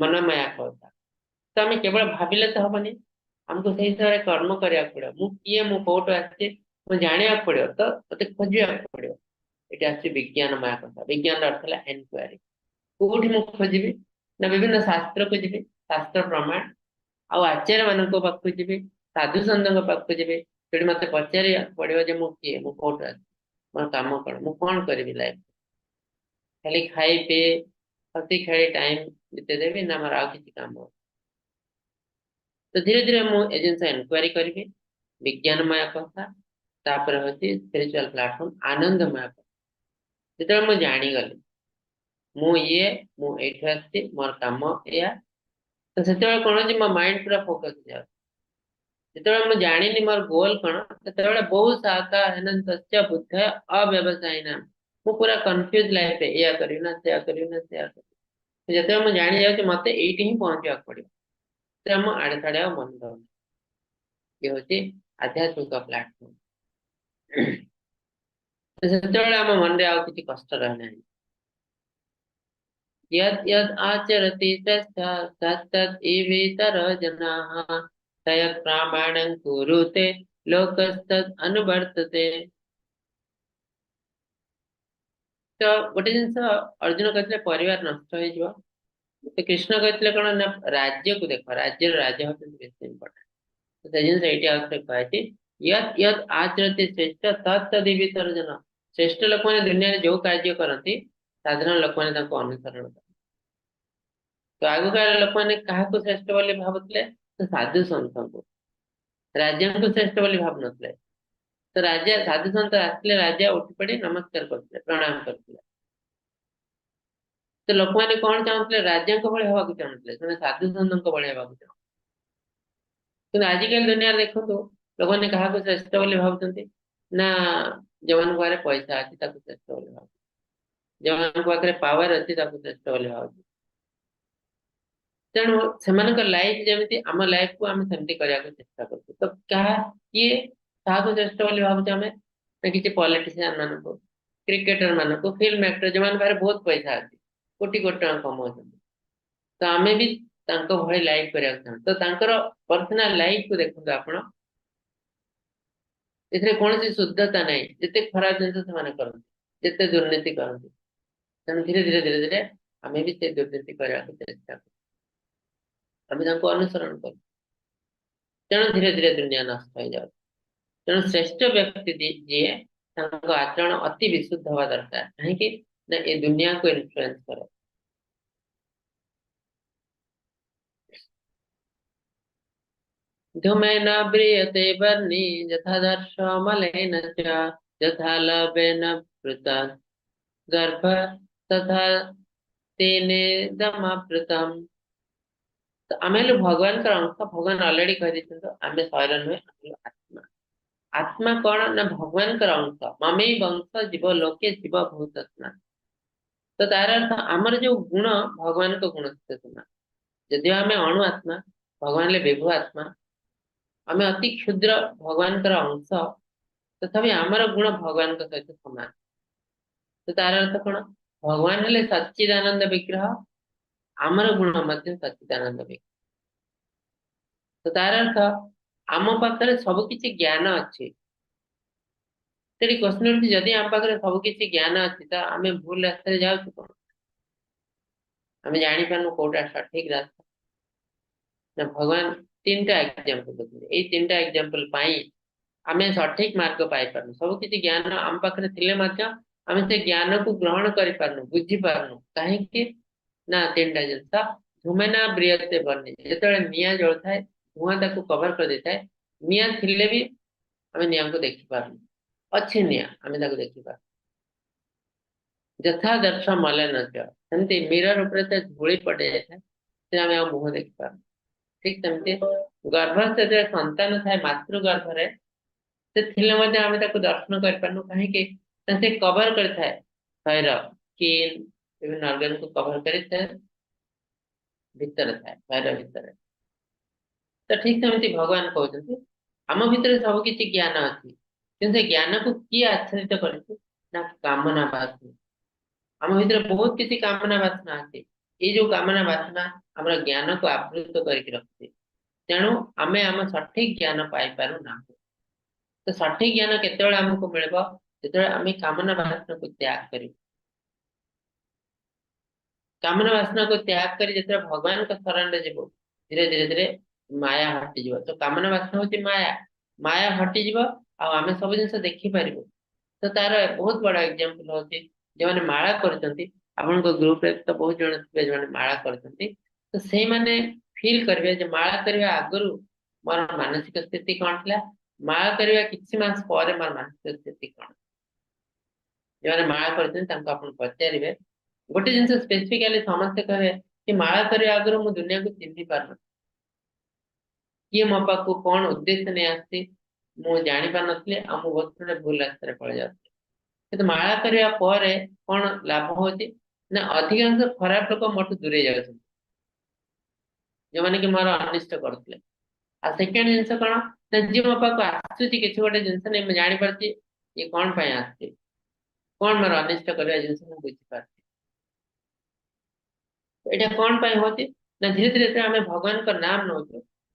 B: मनमया कहता तो आम केवल भाविले तो हेनी आमको से हिसाब से कर्म करने पड़ो मुझे मु कौट आसी जाना पड़ो तो मत खोजा पड़ो ये आस विज्ञानमय कथा विज्ञान अर्थ है एनक्वारी कौटी मुझे खोजी ना विभिन्न शास्त्र को जी शास्त्र प्रमाण आचार्य मान पाक जी साधु सन्त पाक जी से मत पचार पड़ो जे मुझे मु कौट आस मोर कम कौन मु कौन करी लाइफ खाली खाई पी हसी खेली टाइम बीतेदेवी ना मोर आउ किसी काम तो धीरे धीरे मुझे जिन एनक्वारी करी विज्ञानमय कथा तापर हूँ स्पिरिचुअल प्लेटफॉर्म आनंदमय कथा जो मुझे जानीगली मुझे मोर कम या तो से कौन मो माइंड पूरा फोकस जाए जो मुझे जानी मोर गोल कौन से बहुत शाखा है बुद्ध अव्यवसायी नाम मु पूरा कन्फ्यूज लाइफ या करी ना से करी ना से जो मुझे जानी जाऊँ मत ये पहुंचा पड़ो तो आड़े साड़े मन दौर ये हूँ आध्यात्मिक प्लेटफॉर्म से आम मन में आउ कि कष्ट रहना यद् यद् आचरति तत्तद् जनाः तयत् प्रामाणं कुरुते लोकस्तद् अनुवर्तते तो गोटे जिन अर्जुन कहते परिवार नष्ट हो तो कृष्ण कहते कौन ना राज्य को देख राज्य राजा होते बेस्ट इम्पोर्टेंट तो जिन कहती यद् यद् आचरति श्रेष्ठ तत्तद् जन श्रेष्ठ लोक मैंने दुनिया में जो कार्य करती साधारण लोक मैंने अनुसरण कर तो आग काल लोक मैंने क्या श्रेष्ठ बोली भावुले तो साधु सन्त को राजा को श्रेष्ठ बोली भाव नुले तो राजा साधु सन्त आसले राजा उठी पड़ी नमस्कार करते प्रणाम करते तो लोक मैंने कौन चाहते राजा भाई हवा चाहते से साधु सन्त भाई हवा चाहते कि आजिकल दुनिया देखो लोक मैंने क्या श्रेष्ठ बोली भावुं ना जो मान पाखे पैसा अच्छी श्रेष्ठ बोली भाव जो मान पाखे पावर अच्छी श्रेष्ठ बोली भाव तेणु से लाइफ जमी आम लाइफ को आम सेमती करने चेष्टा कर तो क्या किए क्या श्रेष्ठ बोली भावुचे आम किसी पॉलिटिशियन मान क्रिकेटर मान फिल्म एक्टर जो मैंने बहुत पैसा अच्छी कोटी कोटी टका कमाऊँ तो आम भी भाई लाइफ करने तो पर्सनाल लाइफ को देखो आप एथिरे कौन सी शुद्धता नहीं जिते खराब जिनस से करते जिते दुर्नीति करते तेणु धीरे धीरे धीरे धीरे आम भी से दुर्नीति करने को चेष्टा कर अनुसरण कर तेणु धीरे धीरे दुनिया नष्ट हो जाए तेणु श्रेष्ठ व्यक्ति जी आचरण अति विशुद्ध हवा दरकार कहीं ना ये दुनिया को इन्फ्लुएंस करे धूमेन ब्रियते वर्णी यथा दर्शमलेन च यथा लवेन पृता गर्भ तथा तेने दमावृतम तो आमे लोग भगवान का अंश भगवान ऑलरेडी कह दी तो आमे शरीर नुहे आत्मा आत्मा कौन ना भगवान का अंश ममे वंश जीव लोके जीव भूत तो तार अर्थ आमर जो गुण भगवान को गुण चेतना यदि आमे अणु आत्मा भगवान ले विभु आत्मा आमे अति क्षुद्र भगवान का अंश तथापि आमर गुण भगवान का सहित समान तो तार अर्थ कौन भगवान हेले सच्चिदानंद विग्रह आमर गुण मध्य सच्चिदानंद विग्रह तो तार अर्थ आम पाखे सब किसी ज्ञान अच्छी तेरी क्वेश्चन जदि आम पाखे सब किसी ज्ञान अच्छी तो आम भूल रास्ते जाऊँ कौन आम जापार कौटा सठिक रास्ता ना भगवान तीन टा एग्जांपल देखते ये तीन टा एग्जांपल आम सठिक मार्ग पाई पारनु सब किसी ज्ञान आम पाखे थिले आम से ज्ञान को ग्रहण कर पारनु बुझी पारनु कहीं ना तीन टा जिनस धूमेना ब्रियते बनी जो निआ जल थाए धुआं ताको कवर कर देता है निआ थिले भी आम निआ को देखी पारनु अच्छे निआ आम देखी पार यथा दर्श मले न सेमती मिरर उपरे धूली पड़ जाए आम मुह देखी पार ठीक सेमती गर्भ से संतान थाए मातृ गर्भ से आम दर्शन कर पारनु कहीं से कवर कर शरीर स्किन विभिन्न ऑर्गन को कवर कर भितर थाए शरीर भितर तो ठीक सेमती भगवान कहते आम भितर सब किसी ज्ञान अच्छी कि ज्ञान को किए आच्छादित कर कामना वासना आम भीतर बहुत किसी कामना वासना अच्छी ये जो कामना वासना आम ज्ञान को आवृत करके रखते तेणु आम आम सठिक ज्ञान पाई पारु ना तो सठिक ज्ञान केत आमको मिल जो आम कामना वासना को त्याग कर कामना वासना को त्याग कर जो भगवान का शरण जीव धीरे धीरे धीरे माया हटिज तो कामना वासना हूँ माया माया हटिज आम सब जिन देखिपर तो तार बहुत बड़ा एग्जांपल होची जो माने माला करचंती आपन को ग्रुप रे तो बहुत जण थे जो माने माला करचंती तो से माने फील करबे जे माला करबा आगरु मोर मानसिक स्थिति कोन थला माला करबा किछि मास परे मोर मानसिक स्थिति कोन जो माने माला करचंती तांको आपन पचारिबे गोटे जिंस स्पेसिफिकली समस्त कहे कि माला करबा आगरु मु दुनिया को चिन्हि पारन किए मो पाखु कौन उद्देश्य नहीं आसती मु जानी पार नथले आ मु बहुत भूल रास्ते पड़ जाती तो माला करने पर कौन लाभ होची ना अधिकांश खराब लोक मोटू दूरे जाते जो मैंने कि मोर अनिष्ट करते आ सेकेंड जिनस कौन ना जी मो पाक आसूची किसी गोटे जिनस नहीं मुझे जानी पारती ये कौन पाई आसती कौन मोर अनिष्ट करवा जिनस मु बुझी पारती तो एटा कौन पाई होती ना धीरे धीरे आम भगवान का नाम नौ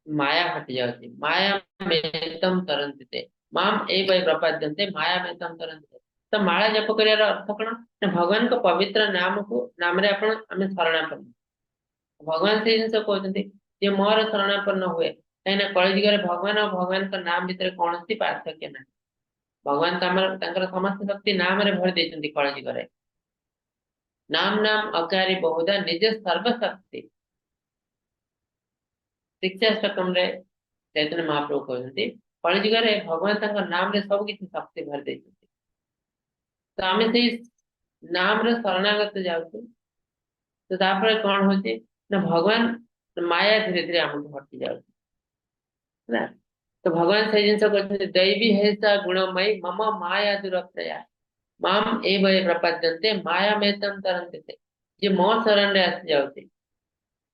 B: माया हटि जाती माया में तम तरंते माम ए वै प्रपद्यन्ते माया में तम तरंते तो माला जप कर अर्थ कौन ना भगवान को पवित्र नाम को नाम रे आपण आम शरणापन्न भगवान से जिन कहते जे मोर शरणापन्न हुए कहीं कलिजुग भगवान और भगवान का नाम भितर कौन सी पार्थक्य ना भगवान समस्त शक्ति नाम रे भर देते कलिजुग नाम नाम अकारी बहुधा निज सर्वशक्ति शिक्षाष्टकम रे चैतन्य महाप्रभु कहते कलिजुग भगवान नाम रे सब किसी शक्ति भर देते तो आम से नाम रे शरणागत जाऊँ तो तापर कौन होचे ना भगवान माया धीरे धीरे आमको हटि जाऊँ ना तो भगवान से जिन कहते दैवी है सा गुणमयी मम माया दुरप्रया माम ए वै प्रपद्यन्ते माया में तम तरंते जे मो शरण रे आसी जाउते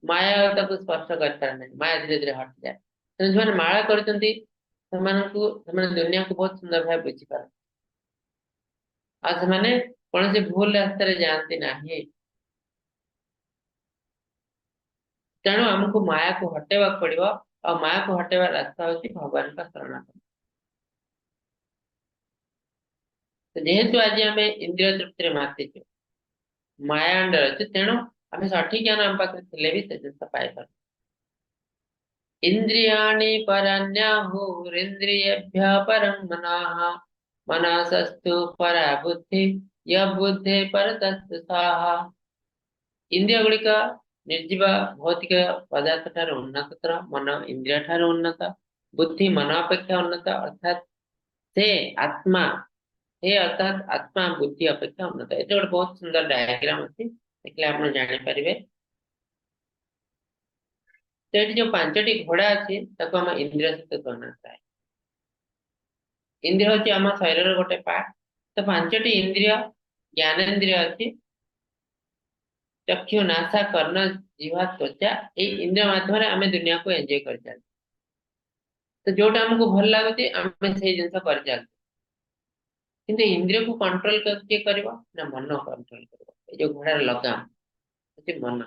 B: माया ताको स्पर्श कर पार नहीं माया धीरे धीरे हट जाए तो जो माला करचंती दुनिया को बहुत सुंदर भाव बुझी पार आ से कौन से भूल रास्ते रे जानती नहीं तेणु आमको माया को हटेवा पड़ो और माया को हटेवा रास्ता होची भगवान का शरणागत तो जेहेतु आज आम इंद्रिय तृप्ति मातिଛୁ माया अंडर अच्छे तेणु आम सठिक ज्ञान आम पाखे थे भी से जिन पाई इंद्रियाणि परन्याहुरिन्द्रियेभ्यः परं मनः मनसस्तु परा बुद्धि यः बुद्धे परतस्तु सः इंद्रिय गुड़िक निर्जीव भौतिक पदार्थ ठार उन्नतर मन इंद्रिय ठार उन्नत बुद्धि मन अपेक्षा उन्नत अर्थात से आत्मा हे अर्थात आत्मा बुद्धि अपेक्षा उन्नत ये गोटे बहुत सुंदर डायग्राम अच्छी देखले आप जानीपारे तो ये जो पांचटी घोड़ा अच्छी आम इंद्रिय सहित तुलना कराए इंद्रिय हूँ आम शरीर गोटे पार्ट तो पांचटी इंद्रिय ज्ञानेन्द्रिय अच्छी चक्षु नासा कर्ण जीवा त्वचा ये इंद्रिय माध्यम आम दुनिया को एंजॉय कर चलते तो जोटा हमको भल लगुच आम से जिन कर चलते किंतु इंद्रिय को कंट्रोल किए कर ना मन कंट्रोल कर जो घोड़ार लगाम हूँ मन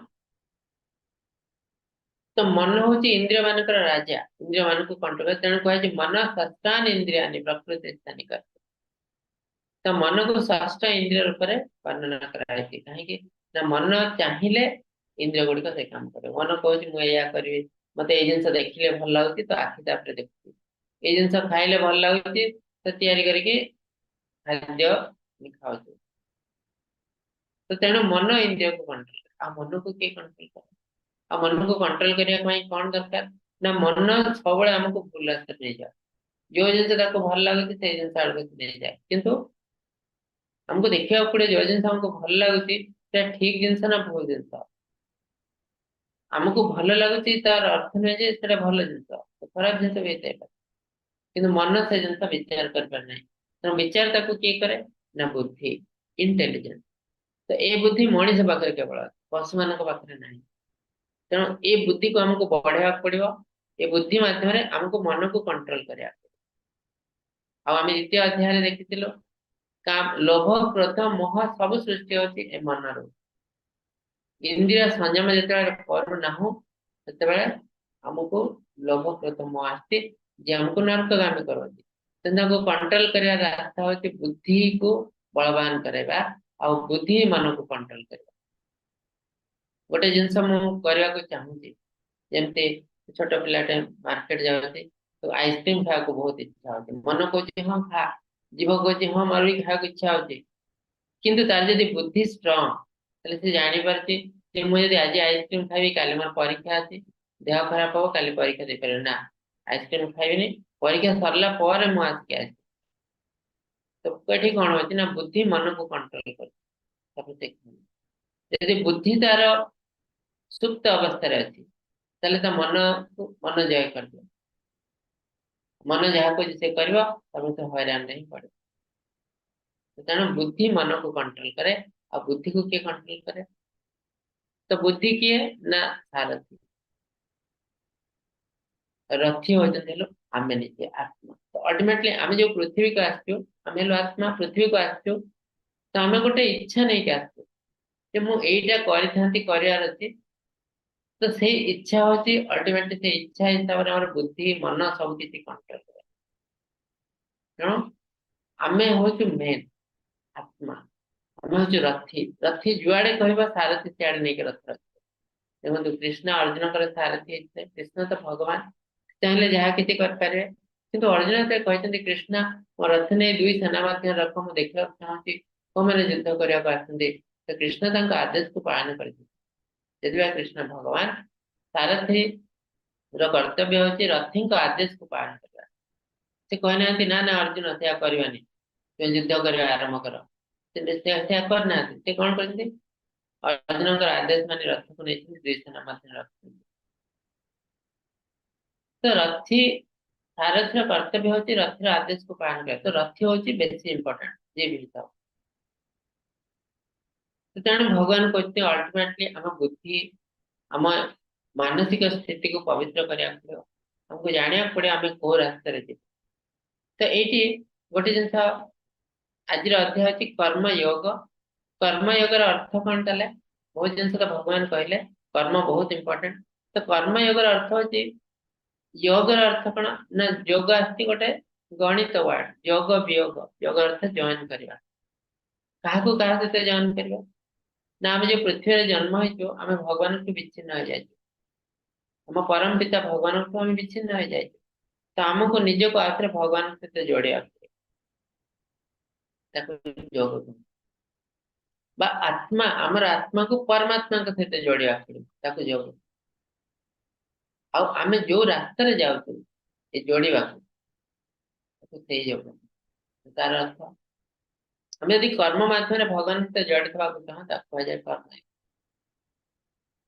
B: तो मन हूँ इंद्रिय मानक राजा इंद्रिय मान को कंट्रोल तेणु कहे मन षष्ठान इंद्रिया प्रकृति स्थानिक तो मन को षष्ठ इंद्रिय रूप में वर्णना कराई कहीं ना मन चाहिए इंद्रिय गुड़िक से काम करे मन कहे मुझे करी मत ये जिन देखिले भल लगुच तो आखि तापर देखुची ये जिन खाइले भल लगुच तो तैयारी करके खाद्य खाऊ तो तेणु मन इंद्रिय को कंट्रोल आ मन को किए कंट्रोल कर आ मन को कंट्रोल करने कौन दरकार ना मन सब आमको भूल रास्ता नहीं जाए जो जिन भल लगुच से जिन आड़ नहीं जाए किंतु हमको देखा पड़े जो जिन हमको भल लगुच ठीक जिनस ना भूल जिनस आमको भल लगुच तार अर्थ नुहे जे भल जिनस खराब जिन भी होता है कि मन से जिन विचार कर विचार ताको किए करे ना बुद्धि इंटेलिजेंस तो ये बुद्धि मनीष पाखे केवल पशु मान पाखे ना तेणु ये बुद्धि को हमको बढ़ावा पड़ो ये बुद्धि मध्यम आमको मन को कंट्रोल करा आम द्वितीय अध्याय देखी काम लोभ क्रोध मोह सब सृष्टि होती मन रू इंद्रिय संयम जो करूना से आमको लोभ क्रोध मोह आसती हमको नरकगामी करती तो कंट्रोल कर रास्ता हूँ बुद्धि को बलवान करवा आ बुद्धि मन को कंट्रोल करवा गोटे जिनस करने को चाहूँगी जमती छोट पिलाटे मार्केट जाती तो आइसक्रीम खाया बहुत इच्छा होती मन कहे हाँ खा जीव कहे हाँ मोर भी खाया इच्छा होती किंतु तार जदि बुद्धि स्ट्रंग से जापारे मुझे आज आइसक्रीम खाई काली मोर परीक्षा अच्छी देह खराब हम काली परीक्षा दे पारे ना आइसक्रीम खाइबी परीक्षा सरला मुझे तो ये कौन होती ना बुद्धि मन को कंट्रोल कर बुद्धि तार सुप्त अवस्था अच्छी ताले तो मन को मन जय कर दिया मन जहाँ कुछ से कर तो हैरान नहीं पड़े तेणु बुद्धि मन को कंट्रोल करे और बुद्धि को किए कंट्रोल करे तो बुद्धि किए ना सारथी रथी होते आम निजे आत्मा तो अल्टीमेटली आम जो पृथ्वी को आसम आत्मा पृथ्वी को आसो तो आम गोटे इच्छा नहीं आसो मुझा करार अच्छी तो से इच्छा होती अल्टीमेटली से इच्छा हिसाब से बुद्धि मन सब किसी कंट्रोल करे तेणु आम हूँ मेन आत्मा आम हूँ रथी रथी जुआड़े कह सारथी सियाड़े नहीं रथ रखी देखो कृष्ण अर्जुन कर सारथी कृष्ण तो भगवान चाहिए जहाँ किसी करें किंतु अर्जुन तो कहते कृष्ण मो रथ नहीं दुई सेना मध्य रख मुझे देखा चाहूँगी कौन मैंने युद्ध करने तो कृष्ण आदेश को पालन कर कृष्ण भगवान सारथी कर्तव्य हूँ रथी आदेश को पालन करवा से कहना ना ना अर्जुन से करवानी तुम युद्ध कर आरंभ कर करना कौन कर अर्जुन आदेश मान रथ को नहीं दुई सेना मध्य रख तो रथी सारथी कर्तव्य हूँ रथर आदेश को पालन कर तो रथी हूँ बेसी इंपोर्टेंट जी भी था तो तेणु भगवान कहते अल्टीमेटली आम बुद्धि आम मानसिक स्थिति को पवित्र करने हमको जाना पड़े आम कौ रास्ते तो ये गोटे जिन आज अध्याय अच्छी कर्मयोग कर्मयोगर अर्थ कौन ताले बहुत जिन भगवान कहले कर्म बहुत इंपोर्टेंट तो कर्मयोगर अर्थ हूँ योग अर्थ कौन ना योग आसती गोटे गणित वार्ड योग वियोग योग अर्थ जॉइन करवा काहाकू काहा सहित जॉइन करवा ना आम जो पृथ्वी रे जन्म हो आम भगवान को विच्छिन्न हो जाए आम परम पिता भगवान को आम विच्छिन्न हो जाए तो आमको निज को आखिर भगवान सहित जोड़िया योग कहते। बा आत्मा आमर आत्मा को परमात्मा के सहित जोड़िया पड़े योग आम जो रास्ता जाऊ ये जोड़वा योग तार अर्थ आम यदि कर्म माध्यम भगवान सहित जड़ित होगा चाहूँ कहुए कर्म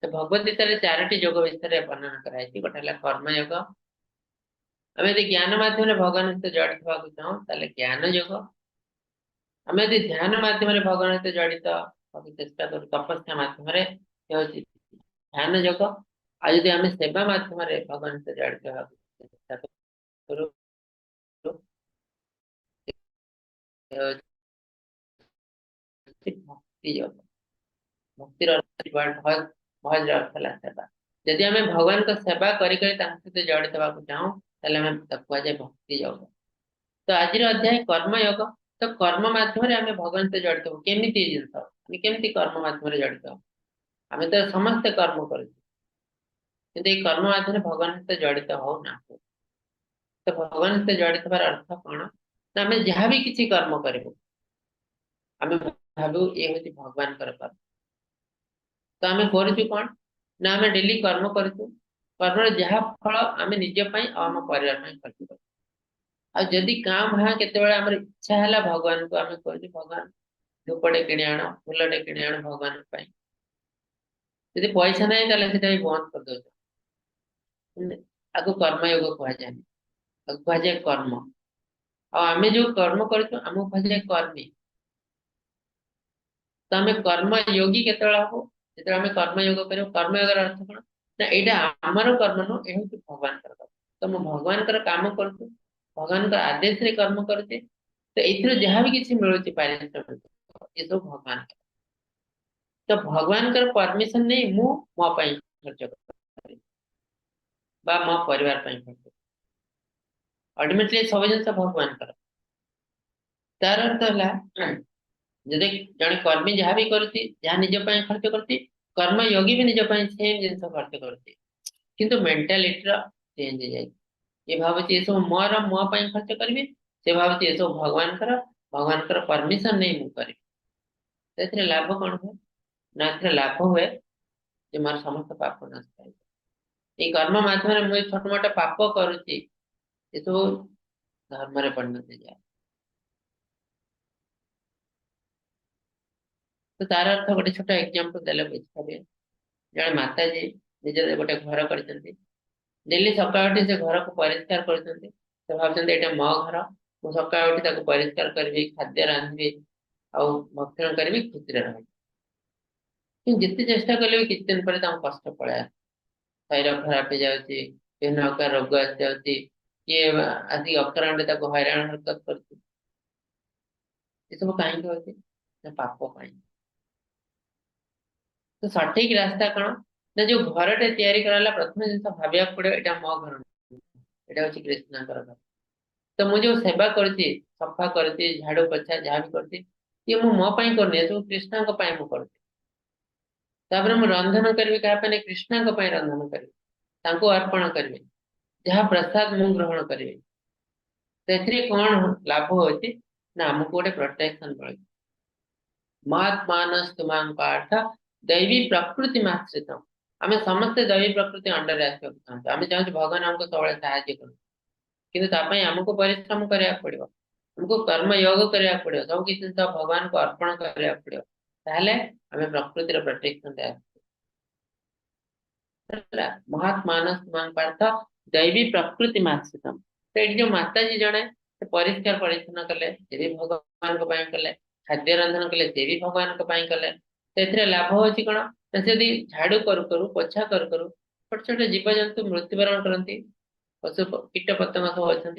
B: तो भगवत गीता चारोटी योग विषय वर्णना कराई गोटे कर्मयोग आम यदि ज्ञान माध्यम भगवान सहित जड़ित होगा चाहूँ ज्ञान योग आम यदि ध्यान माध्यम भगवान सहित जड़ित चेष्टा करूँ तपस्या माध्यम ध्यान योग आदि आम सेवा माध्यम भगवान सहित जड़ित होगा चेष्टा करूँ भक्ति योग भक्तिर अर्थ भज अर्थ है सेवा यदि आम भगवान को सेवा करी सहित जड़ित होगा चाहूँ कहुए भक्ति योग तो आज अध्याय कर्मयोग तो कर्म माध्यम आम भगवान से जड़ित हो केमी जिन केमती कर्म माध्यम जड़ित हो आम तो समस्ते कर्म कर कर्म माध्यम भगवान सहित जड़ित हो ना तो भगवान सहित जड़ित होवार अर्थ कौन ना आम जहाँ भी किसी कर्म करूँ आम भावु ये हूँ भगवान कर्म तो आम करूँ कौन ना आम डेली कर्म करूँ कर्म जहाँ फल आम निजपाई आम परिवार खर्च कर आदि गाँ भाँ के इच्छा है भगवान को आम कहूँ भगवान धूपटे कि आण फूलटे कि आण भगवान यदि पैसा ना बंद कर दो आगु कर्मयोग कहुए कहुए कर्म आम जो कर्म करमु कहुए कर्मी तो आम कर्म योगी के हम जो कर्मयोग कर कर्मयोग अर्थ कौन ना यहाँ आमर कर्म नुह ये भगवान कर्म तो मुझे भगवान काम कर भगवान आदेश रे कर्म करते तो ये जहाँ भी किसी मिलूँ पारिश्रमिक ये सब भगवान तो भगवान परमिशन नहीं मु मो खर्च कर मो परिवार खर्च अल्टीमेटली सब जिन भगवान तार अर्थ है जदि जड़े कर्मी जहाँ भी करती जहाँ निजपाई खर्च करती कर्म योगी भी निजपाई सेम जिन खर्च करती किंतु मेंटालिटी चेंज हो जाए ये भावुची ये सब मोर मो खर्च करी से भावुची ये सब भगवान परमिशन नहीं मु करी तो लाभ कौन हुए ना लाभ हुए कि मोर समस्त पाप नष्ट हो ये कर्म माध्यम मुझे छोट मोट पाप करुच्ची ये सब धर्म रे परिणत जाए तो तार अर्थ गोटे छोट एग्जांपल देले बुझिपारे जड़े माता जी निज गोटे घर कर डेली सकाळ उठी से घर को परिष्कार कर भाई मो घर मु सकाळ उठी परिष्कार करी खाद्य रांधि भक्षण करी खुशी रही जिते चेष्टा कले किसी दिन पर कष्ट पड़ा शरीर खराब हो जाए विभिन्न प्रकार रोग आसी जाती किए आसिक अकारण हैरान हरकत कर सब कहीं पाप पाई तो सठिक रास्ता कौन ना जो घरटे या प्रथम जिन भाविया पड़े यहाँ मो घर यहाँ हूँ कृष्ण घर तो मुझे जो सेवा कर सफा कर झाड़ू पोछा जहाँ भी कर ये मु मो करनी सब कृष्ण कर रंधन करी क्या कृष्ण रंधन करी अर्पण करी जहाँ प्रसाद मु ग्रहण करी कौन लाभ हो आमको गोटे प्रोटेक्शन मिले महात्मा पार्थ दैवी प्रकृति आश्रित आम समस्त दैवी प्रकृति अंडर आम चाहते भगवान आमको सब साहय कर आमको परिश्रम करा पड़ो आमको कर्म योग करा पड़ो सब किसी भगवान को अर्पण करा पड़ो आम प्रकृतिर प्रोटेक्शन महात्मा पार्थ दैवी प्रकृति आश्रित तो ये जो माता जी जड़े परिष्कार परिच्छन्न कले भी भगवान कले खाद्य रंधन कले से भी भगवान कले तो लाभ हो कौन से झाड़ू करू पोछा करू छोट छोट जीव जंतु मृत्युवरण करती पशु कीट पतंग सब अच्छा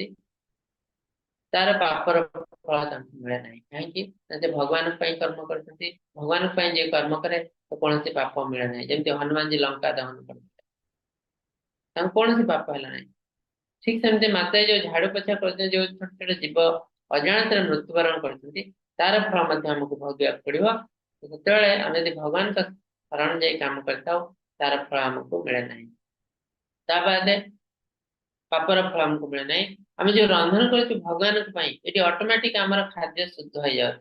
B: तार पापर फल मिले ना कहीं भगवान कर्म कर भगवान जे कर्म करे तो कौन से पाप मिले ना जमी हनुमान जी लंका दहन कर कौन से पाप है ना ठीक सेमती माता जो झाड़ू पोछा करते जो छोट छोट जीव अजाणत मृत्युवरण करते तार फल आमको भोगवाक पड़ो। जो आम यदि भगवान का शरण जा कम करता तार फल आमको मिले ना। ता बादे पापर फल आमको मिले ना। आम जो रंधन कर भगवान ये ऑटोमेटिक आमर खाद्य शुद्ध हो जाए।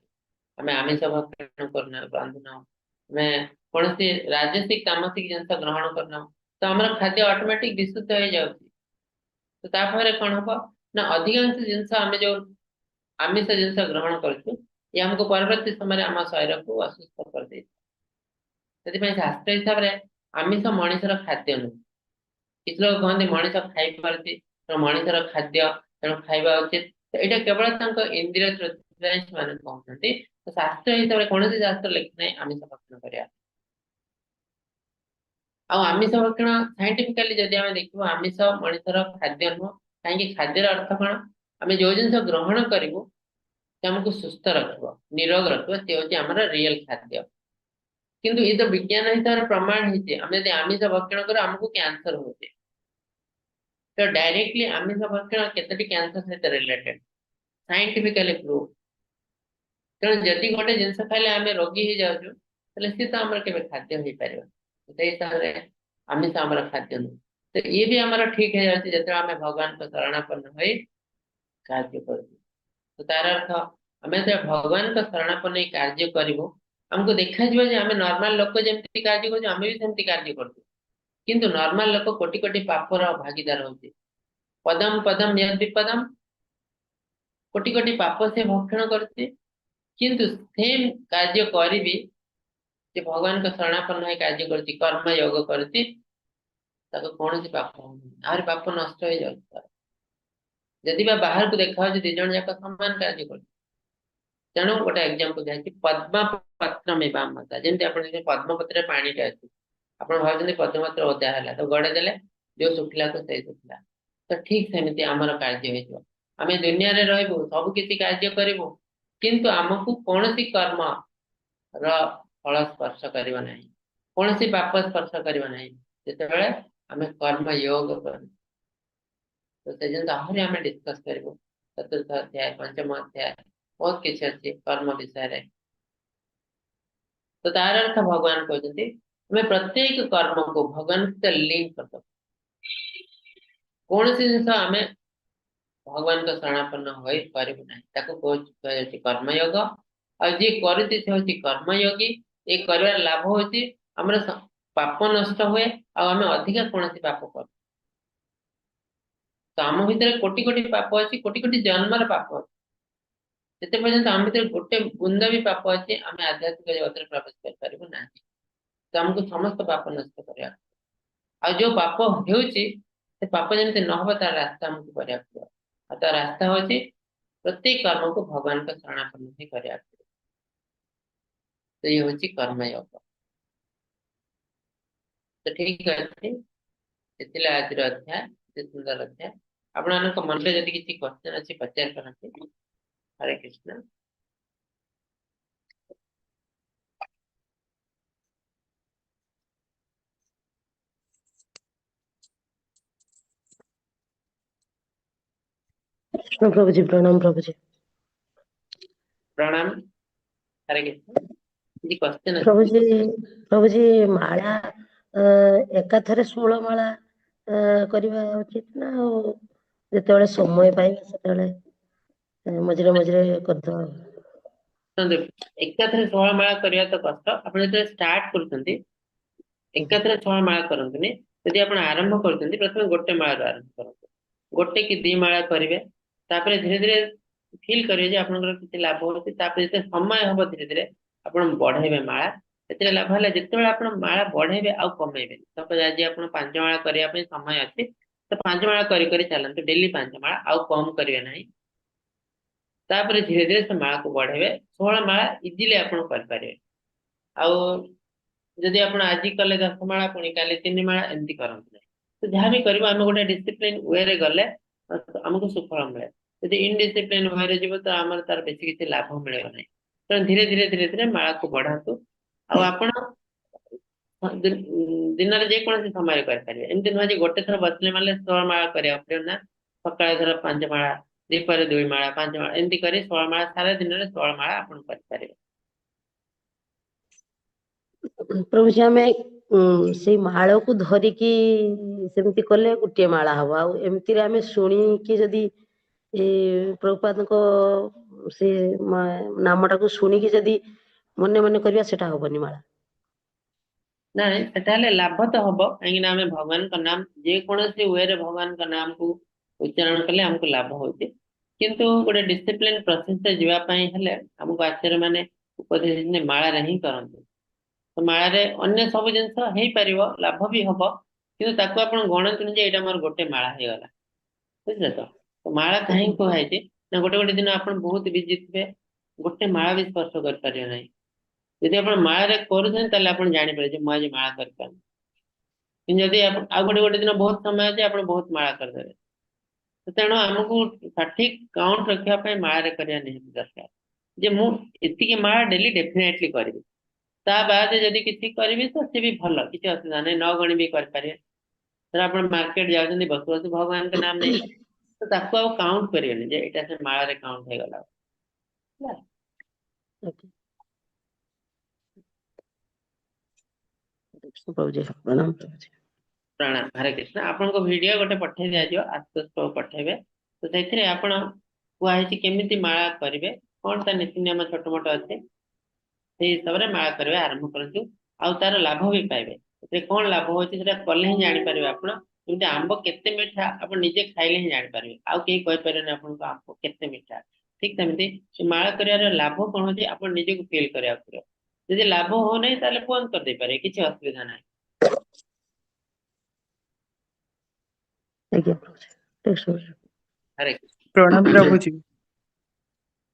B: आम आमिष भक्षण करना रांधुना आम कौन राजसिक तामसिक जिन ग्रहण करना तो आम खाद्य ऑटोमेटिक विशुद्ध हो जाए। तो ताफले कौन हम ना अधिकांश जिनस आम जो आमिष जिन ग्रहण करमको परवर्ती समय आम शरीर को असुस्थ कर दे। शास्त्र हिसाब से आमिष मनीषर खाद्य नुह। किसी लोग कहते मनीष खाई पारती तो मनीषर खाद्य तेणु खाଇବା उचित। तो यहाँ केवल इंद्रिय तृप्ति कहते। तो शास्त्र हिसाब से कौन शास्त्र लिखी ना आमिष भक्षण करने। आमिष भक्षण साइंटिफिकली जदि आम देखा आमिष मनीषर खाद्य नुह। कहीं खाद्यर अर्थ कौन आम जो जिन ग्रहण करूँ आमको सुस्थ रख निरोग रख सी हूँ आम रियल खाद्य। किंतु ये तो विज्ञान हिसाब से प्रमाण है आम यदि आमिष भक्षण कर आमको कैंसर हो। तो डायरेक्टली आमिष भक्षण केतोटी कैंसर सहित रिलेटेड साइंटिफिकली प्रूव। तेणु जदि गोटे जिनस खाइले आम रोगी हो जाऊँ सी तो आम के खाद्य हो पार हिसाब से आमिष आम खाद्य नुह। तो ये भी आम ठीक है जो आम भगवान को शरणापन्न हो कार्य कर। तो तार अर्थ आम जो भगवान को शरणापन्न कार्य करूँ आमको देखा आम नॉर्मल लोक जमी कार्य कर आम भी सेमती कार्य कर। किंतु नॉर्मल लोक कोटि कोटि पापर भागीदार होते पदम पदम यद विपदम कोटि कोटि पाप से भक्षण करते। किंतु सेम कार्य करी भी जे भगवान का शरणापन्न है कार्य करती कर्म योग करती कौन सी पाप आर पाप नष्ट हो जाए। जदि बाहर को देखा दिज जाक समान कार्य कर। तेणु गोटे एग्जांपल दिखाई पद्म पत्र में बाम माता जमी आप पद्मपत्र पानी टे अच्छी आप भाई पद्मपत्र ओदा है तो गड़े देले जो सुखला तो सही सुखला। तो ठीक सेमती आमर कार्य हो आम दुनिया रू सब किसी कार्य करूँ किंतु आमको कौन सी कर्म फल स्पर्श करना कौन सी पाप स्पर्श करना जो आम कर्म योग कर। तो से जिन आहरी आम डिस्कस करूँ चतुर्थ अध्याय पंचम अध्याय बहुत किसी अच्छी कर्म विषय। तो तार अर्थ भगवान कहते हमें प्रत्येक कर्म को भगवान से लिंक कर दो। कौन सी जिन आम भगवान का शरणापन्न हो कर्मयोग और जी कर कर्मयोगी ये कर लाभ हो पाप नष्ट हुए आम अधिक कौन सी पाप कर। तो आम भर कोटि कोटि पाप अच्छी कोटि कोटि जन्मर पाप अच्छे जिते पर्यटन आम भर गोटे बुंद भी पाप अच्छे आम आध्यात्मिक जगत में प्रवेश कर पारू ना। तो आमको समस्त पाप नष्ट करा आ जो पाप हो पाप जमी न हो तार रास्ता आमको करा तार रास्ता हूँ प्रत्येक कर्म को भगवान का शरणापन्न ही करा। तो ये हूँ कर्मयोग। तो ठीक अच्छे आज अध्याय सुंदर अध्याय आपण मन में जब किसी क्वेश्चन अच्छी पचार पारती। हरे कृष्ण।
D: कृष्ण प्रभु जी प्रणाम प्रभु जी।
B: प्रणाम। हरे कृष्ण जी क्वेश्चन
D: प्रभु जी माला एकाथरे 16 माला करवा उचित ना जो समय पाइबा मझे मझे करदे।
B: एकाथरे 16 माला करवा तो कष्ट आप स्टार्ट कर एकाथरे 16 माला करते यदि आप आरंभ करते प्रथम गोटे माला आरंभ कर गोटे कि 2 माला करेंगे धीरे धीरे फील करेंगे आप लाभ हो समय हम धीरे धीरे आप बढ़ेबे माला से लाभ है जिते आप माला बढ़ेबे आ कमेबे। सपोज आज आप 5 माला करने समय अच्छे तो 5 माला कर चलते डेली 5 माला आउ कम करेंगे ना। तापर धीरे धीरे से माला को बढ़ेबे 16 माला इजिली आप करें। जदि आप आज कले 10 माला पुणी काली 3 माला एमती करते तो जहाँ भी कर गोटे डिसिप्लिन वे गले आमको सुफल मिले। जब इनडिसिप्लिन वे जीव तो आम तार बेस किसी लाभ मिले ना। तो धीरे धीरे धीरे धीरे माला को बढ़ातु आप दिन जेकोसी समय करेंगे एमती नुह गोटे थर बसले मारे 16 माला करना पड़े ना सकाळे धर 5 माळा, दीपरे 2 माळा, 5 माळा एमती करी 16 माळा सारा दिन रे 16 माळा आपण कर पारे।
D: प्रभुजी आमे से माଳ को धरिकी सेमती कले गोटे माला हब आ एमती रे आमे शुणिकी जदि प्रभुपाद को से नामटा को शुणिकी जदि मने मने करिया सेटा हबनी माला।
B: नहीं सेटा ले लाभ तो हबो काहे ना हमें भगवान का नाम जे कोनोसी वे रे भगवान का नाम को उच्चारण कले हमको लाभ होते किंतु गोटे डिसिप्लिन प्रोसेस से जीवा पई हेले हमको आचार्य माने उपदेश ने माला रे ही करंतु तो माला रे अन्य सब जिंस हेई परिवो लाभ भी हबो किंतु ताको आपण गणंतु जे एटा मोर गोटे माला हे गला बुझले तो माला काहे को हाइते ना गोटे गोटे दिन आपण बहुत बिजी थे गोटे माला भी स्पर्श कर परियो नहीं यदि आपण माला रे करूछन ताले आपण जानि पारे जे म जे माला कर पान किन यदि आपण आ गोटे गोटे दिन बहुत समय जे आपण बहुत माला कर देबे तो तेणु हमको सठिक काउंट रखिया पय माला रे करिया नहीं दरकार जे मु एति के माला डेली डेफिनेटली करबी ता बाद यदि किछि करबी तो से भी भलो किछि असुविधा नहीं न गणी भी कर पारे तर आपण मार्केट जाउछन बसु बसु भगवान के नाम नहीं तो ताको अब काउंट करियनि जे एटा से माला रे काउंट हे गला
D: Okay. प्रभुजी प्रणाम प्रभुजी।
B: प्रणाम हरे कृष्ण आपण को वीडियो गोटे पठे दिया जो आस्तोष को पठेबे तो सेथिरे आपण कुआ हेछि केमिति माला करिवे कोन ता नीति नियम छोट मोट अछि से हिसाब रे माला करबे आरंभ करंतु आ तार लाभ भी पाइबे से कोन लाभ होछि सेटा कले ही जानि पारिबे आपण जेमति आंब केते मीठा आपण निजे खाइले ही जानि पारिबे आ केही कहि पारेने आपण को आंब केते मीठा ठीक तमिति से माला करियार लाभ कोन होछि आपण निजे को फील करिया पड़ो यदि लाभ हो नै ताले बंद कर दे पारे किछि असुविधा नै।
D: आज्ञा प्रभुजी ठीक प्रभुजी।
B: हरे
E: प्रणाम प्रभुजी।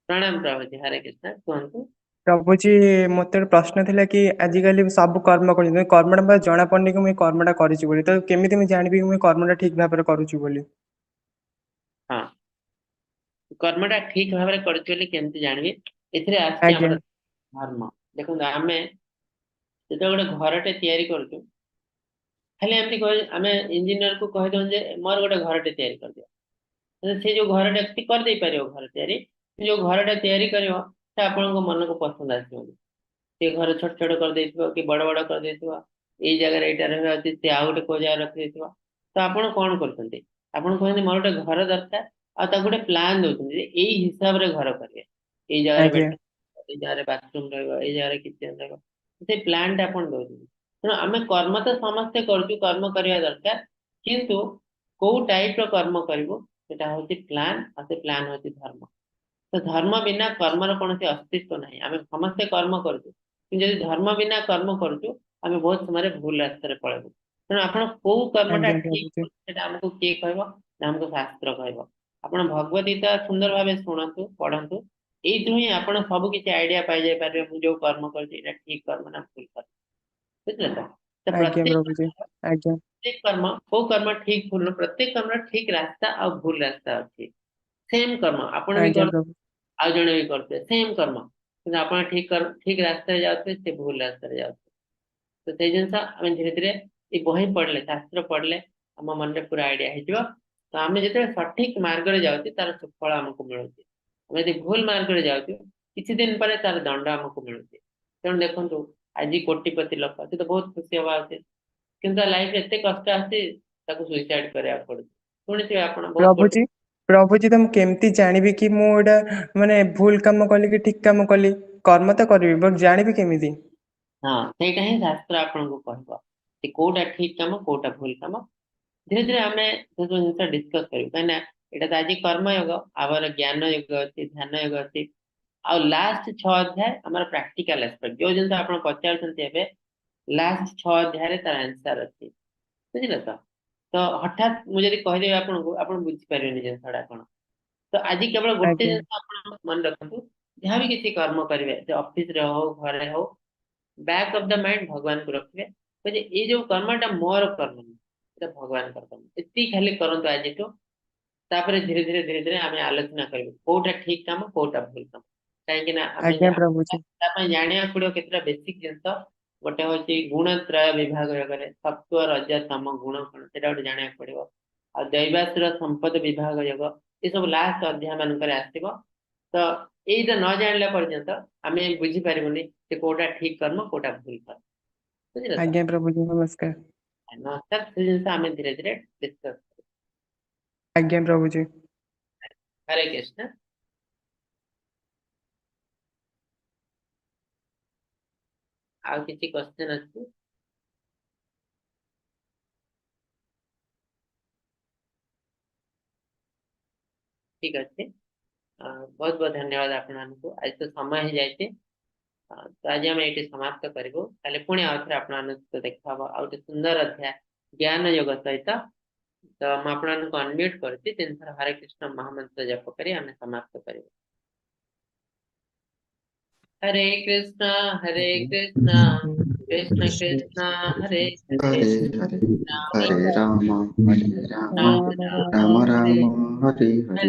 B: प्रणाम प्रभुजी हरे कृष्ण कहंतु
E: प्रभुजी मते एक प्रश्न थिला कि आजिकल सब कर्म कर कर्मटा जना पड़नी कि मुझे कर्मटा करिछि बोली तो केमिति मुझे जानबी कि मुझे कर्मटा ठीक भाव में करूछि बोली।
B: हाँ कर्मटा ठीक भाव में करछि बोली केमति जानबी एथिरे आछि
E: आज्ञा
B: हमर धर्म देखो आमे जेतो गोटे घरटे तयारी करछु खाली एमति कह आमे इंजीनियर को कह दन जे मोर गोटे घरटे तयारी कर दियो से जो घरटे एक्ति कर दे पारियो घर तयारी जो घरटे तयारी करियो से आपन को मन को पसंद आछो से घर छोट छोट कर देथिबो कि बड़ बड़ कर देथिबो एई जगह रे एटा रहबा अछि से आउट को जगह रख देथिबो तो आपन कोन करथंती आपन कहंती मोर गोटे घर दरकार आ ता गोटे प्लान दोथंती एई हिसाब रे घर करिए एई जगह रे
E: आज्ञा
B: बेड एई जगह रे बाथरूम रहबो एई जगह रे किचन रहबो से प्लान टा आपन दोथंती तेणु आमे कर्म तो समस्ते करछु कर्म करिया दरकार किंतु को टाइप रो कर्म करिवो सेटा होछि प्लान आ से प्लान होछि धर्म तो धर्म बिना कर्म रो कोनोसी अस्तित्व नहीं आमे समस्ते कर्म करछु किंतु यदि धर्म बिना कर्म करछु आमे बहुत समय भूल रास्ता रे पळेबु तेणु आपण को कर्मटा
E: आज्ञा
B: ठीक
E: प्रभुजी
B: सेटा हमको के कहबो ना हमको शास्त्र कहबो आपण भगवत गीता सुंदर भाबे सुनंतु पढंतु एइथु ही आपण सब किछि आईडिया पाइ जाय पारे मु जो कर्म करछि एटा ठीक कर्म ना भूल कर्म बुझले तो
E: आज्ञा प्रभुजी आज्ञा
B: प्रत्येक कर्म को कर्म ठीक भूल प्रत्येक कर्म ठीक रास्ता और भूल रास्ता अछि सेम कर्म आपण भी
E: आज्ञा
B: कर
E: प्रभु
B: आ जणे भी करते सेम कर्म किंतु आपण ठीक रास्ता रे जाते से भूल रास्ता रे जाते तो से जिनसा हम धीरे धीरे ई बही पढ़ले शास्त्र पढ़ले हम मन रे पूरा आईडिया हिजो तो हम जते सठिक मार्ग रे जाउती तार सुफल हमको मिलुती हम यदि भूल मार्ग रे जाउती किछि दिन परे तार दंड हमको मिलुती तेणु देखंतु आज कोटिपति लोक से तो बहुत खुशी हवा उचित किंतु लाइफ एते कष्ट आसी ताको सुसाइड करया पड़े सुनिथिबे आपण बहुत कोटि
E: प्रभुजी प्रभुजी तो केमती जानिबी कि मु एटा माने भूल काम कली कि ठीक काम कली कर्म तो करबी बट जानिबी केमिति।
B: हाँ सेटा ही शास्त्र आपण को कहबो कि कोटा ठीक काम कोटा भूल काम धीरे धीरे आमे से जो जिनस डिस्कस करियो काना एटा त आज कर्म योग आवर ज्ञान योग अछि ध्यान योग अछि आ लास्ट 6 अध्याय हमर प्रैक्टिकल एस्पेक्ट जो जिनस आपण पचारछन्ते एबे लास्ट 6 अध्याय रे तार आंसर अछि बुझिले तो हठात मुझे यदि कह दे आपण को आपण बुझि परिबेनी जे सडा कोन तो आज केवल गोटे
E: आज्ञा
B: जिनस आपण मन रखंतु जहां भी किसी कर्म करिवे जे ऑफिस रे हो घरे हो बैक ऑफ द माइंड भगवान को रखिए तो ये जो कर्मटा मोर कर्म नहीं भगवान कर कर्म इतनी खाली करंतु आज तो तापर धीरे धीरे आमे आलोचना करबे कोटा ठीक काम कोटा भूल काम काहे कि ना आमे
E: आज्ञा प्रभुजी
B: तापय जानिया पड़ो केतरा बेसिक जिंस गोटे होची गुण त्रय विभाग रे सत्व रज तम गुण कोन सेटा गोटे जानिया पड़िबो और दैवासुर संपद विभाग योग ये सब लास्ट अध्याय मानकर आसब तो यही न जानला पर्यंत आम बुझी पारूनी कोटा ठीक कर्म कोटा भूल कर्म बुझल तो
E: आज्ञा प्रभुजी नमस्कार।
B: नमस्कार से जिन आम धीरे धीरे डिस्कस
E: आज्ञा प्रभुजी।
B: हरे कृष्ण। आउ किसी क्वेश्चन अच्छी ठीक अच्छे बहुत बहुत धन्यवाद आपण आज तो समय हो जाए तो आज आम ये समाप्त करूँ ताले पुणी आउ थे आपण देखा आ गोटे सुंदर अध्याय ज्ञान योग सहित तो मुझे अनम्यूट करती तीन थर हरे कृष्ण महामंत्र जप करी आम समाप्त करूँ। हरे कृष्ण कृष्ण कृष्ण हरे हरे
C: हरे हरे
B: राम
C: हरे राम हरे राम
B: राम
C: राम
B: राम
C: राम हरे हरे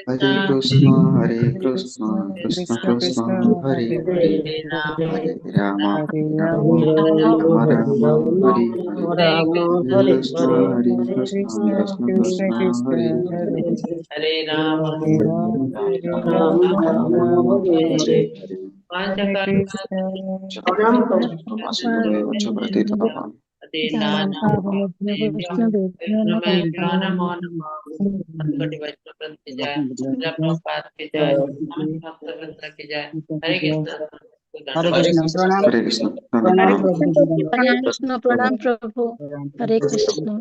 B: हरे
C: हरे
B: कृष्ण
C: कृष्ण कृष्ण
E: कृष्ण
C: कृष्ण
E: कृष्ण
C: हरे
E: हरे
C: हरे
E: हरे
B: हरे राम
C: हरे राम
E: हरे
C: राम
E: राम
C: राम
E: हरे
C: राम
E: राम
C: हरे हरे
D: राम
C: हरे
D: हरे
C: कृष्ण
D: हरे
C: कृष्ण
E: कृष्ण
C: कृष्ण
E: कृष्ण
C: कृष्ण
E: कृष्ण
C: हरे
E: हरे
C: हरे
E: हरे
B: हरे राम
E: हरे राम
D: राम राम
C: राम
D: हरे
C: हरे
D: हरे
C: हरे
B: पांच
E: हरे
B: कर्म
E: कृष्ण
D: प्रणाम प्रभु।
C: वासुदेव च प्रतितापम्
B: कृष्णमय नमो नमः संकट वैष्णव पंथ की जय श्रील प्रभुपाद की जय समस्त भक्त वृंद की जय हरे कृष्ण
F: हरे
B: धन्यवाद।
F: कृष्ण प्रणाम
C: हरे कृष्ण
F: प्रणाम
C: धन्यवाद।
F: प्रभु जी
A: हरे कृष्ण प्रणाम प्रभु हरे कृष्ण।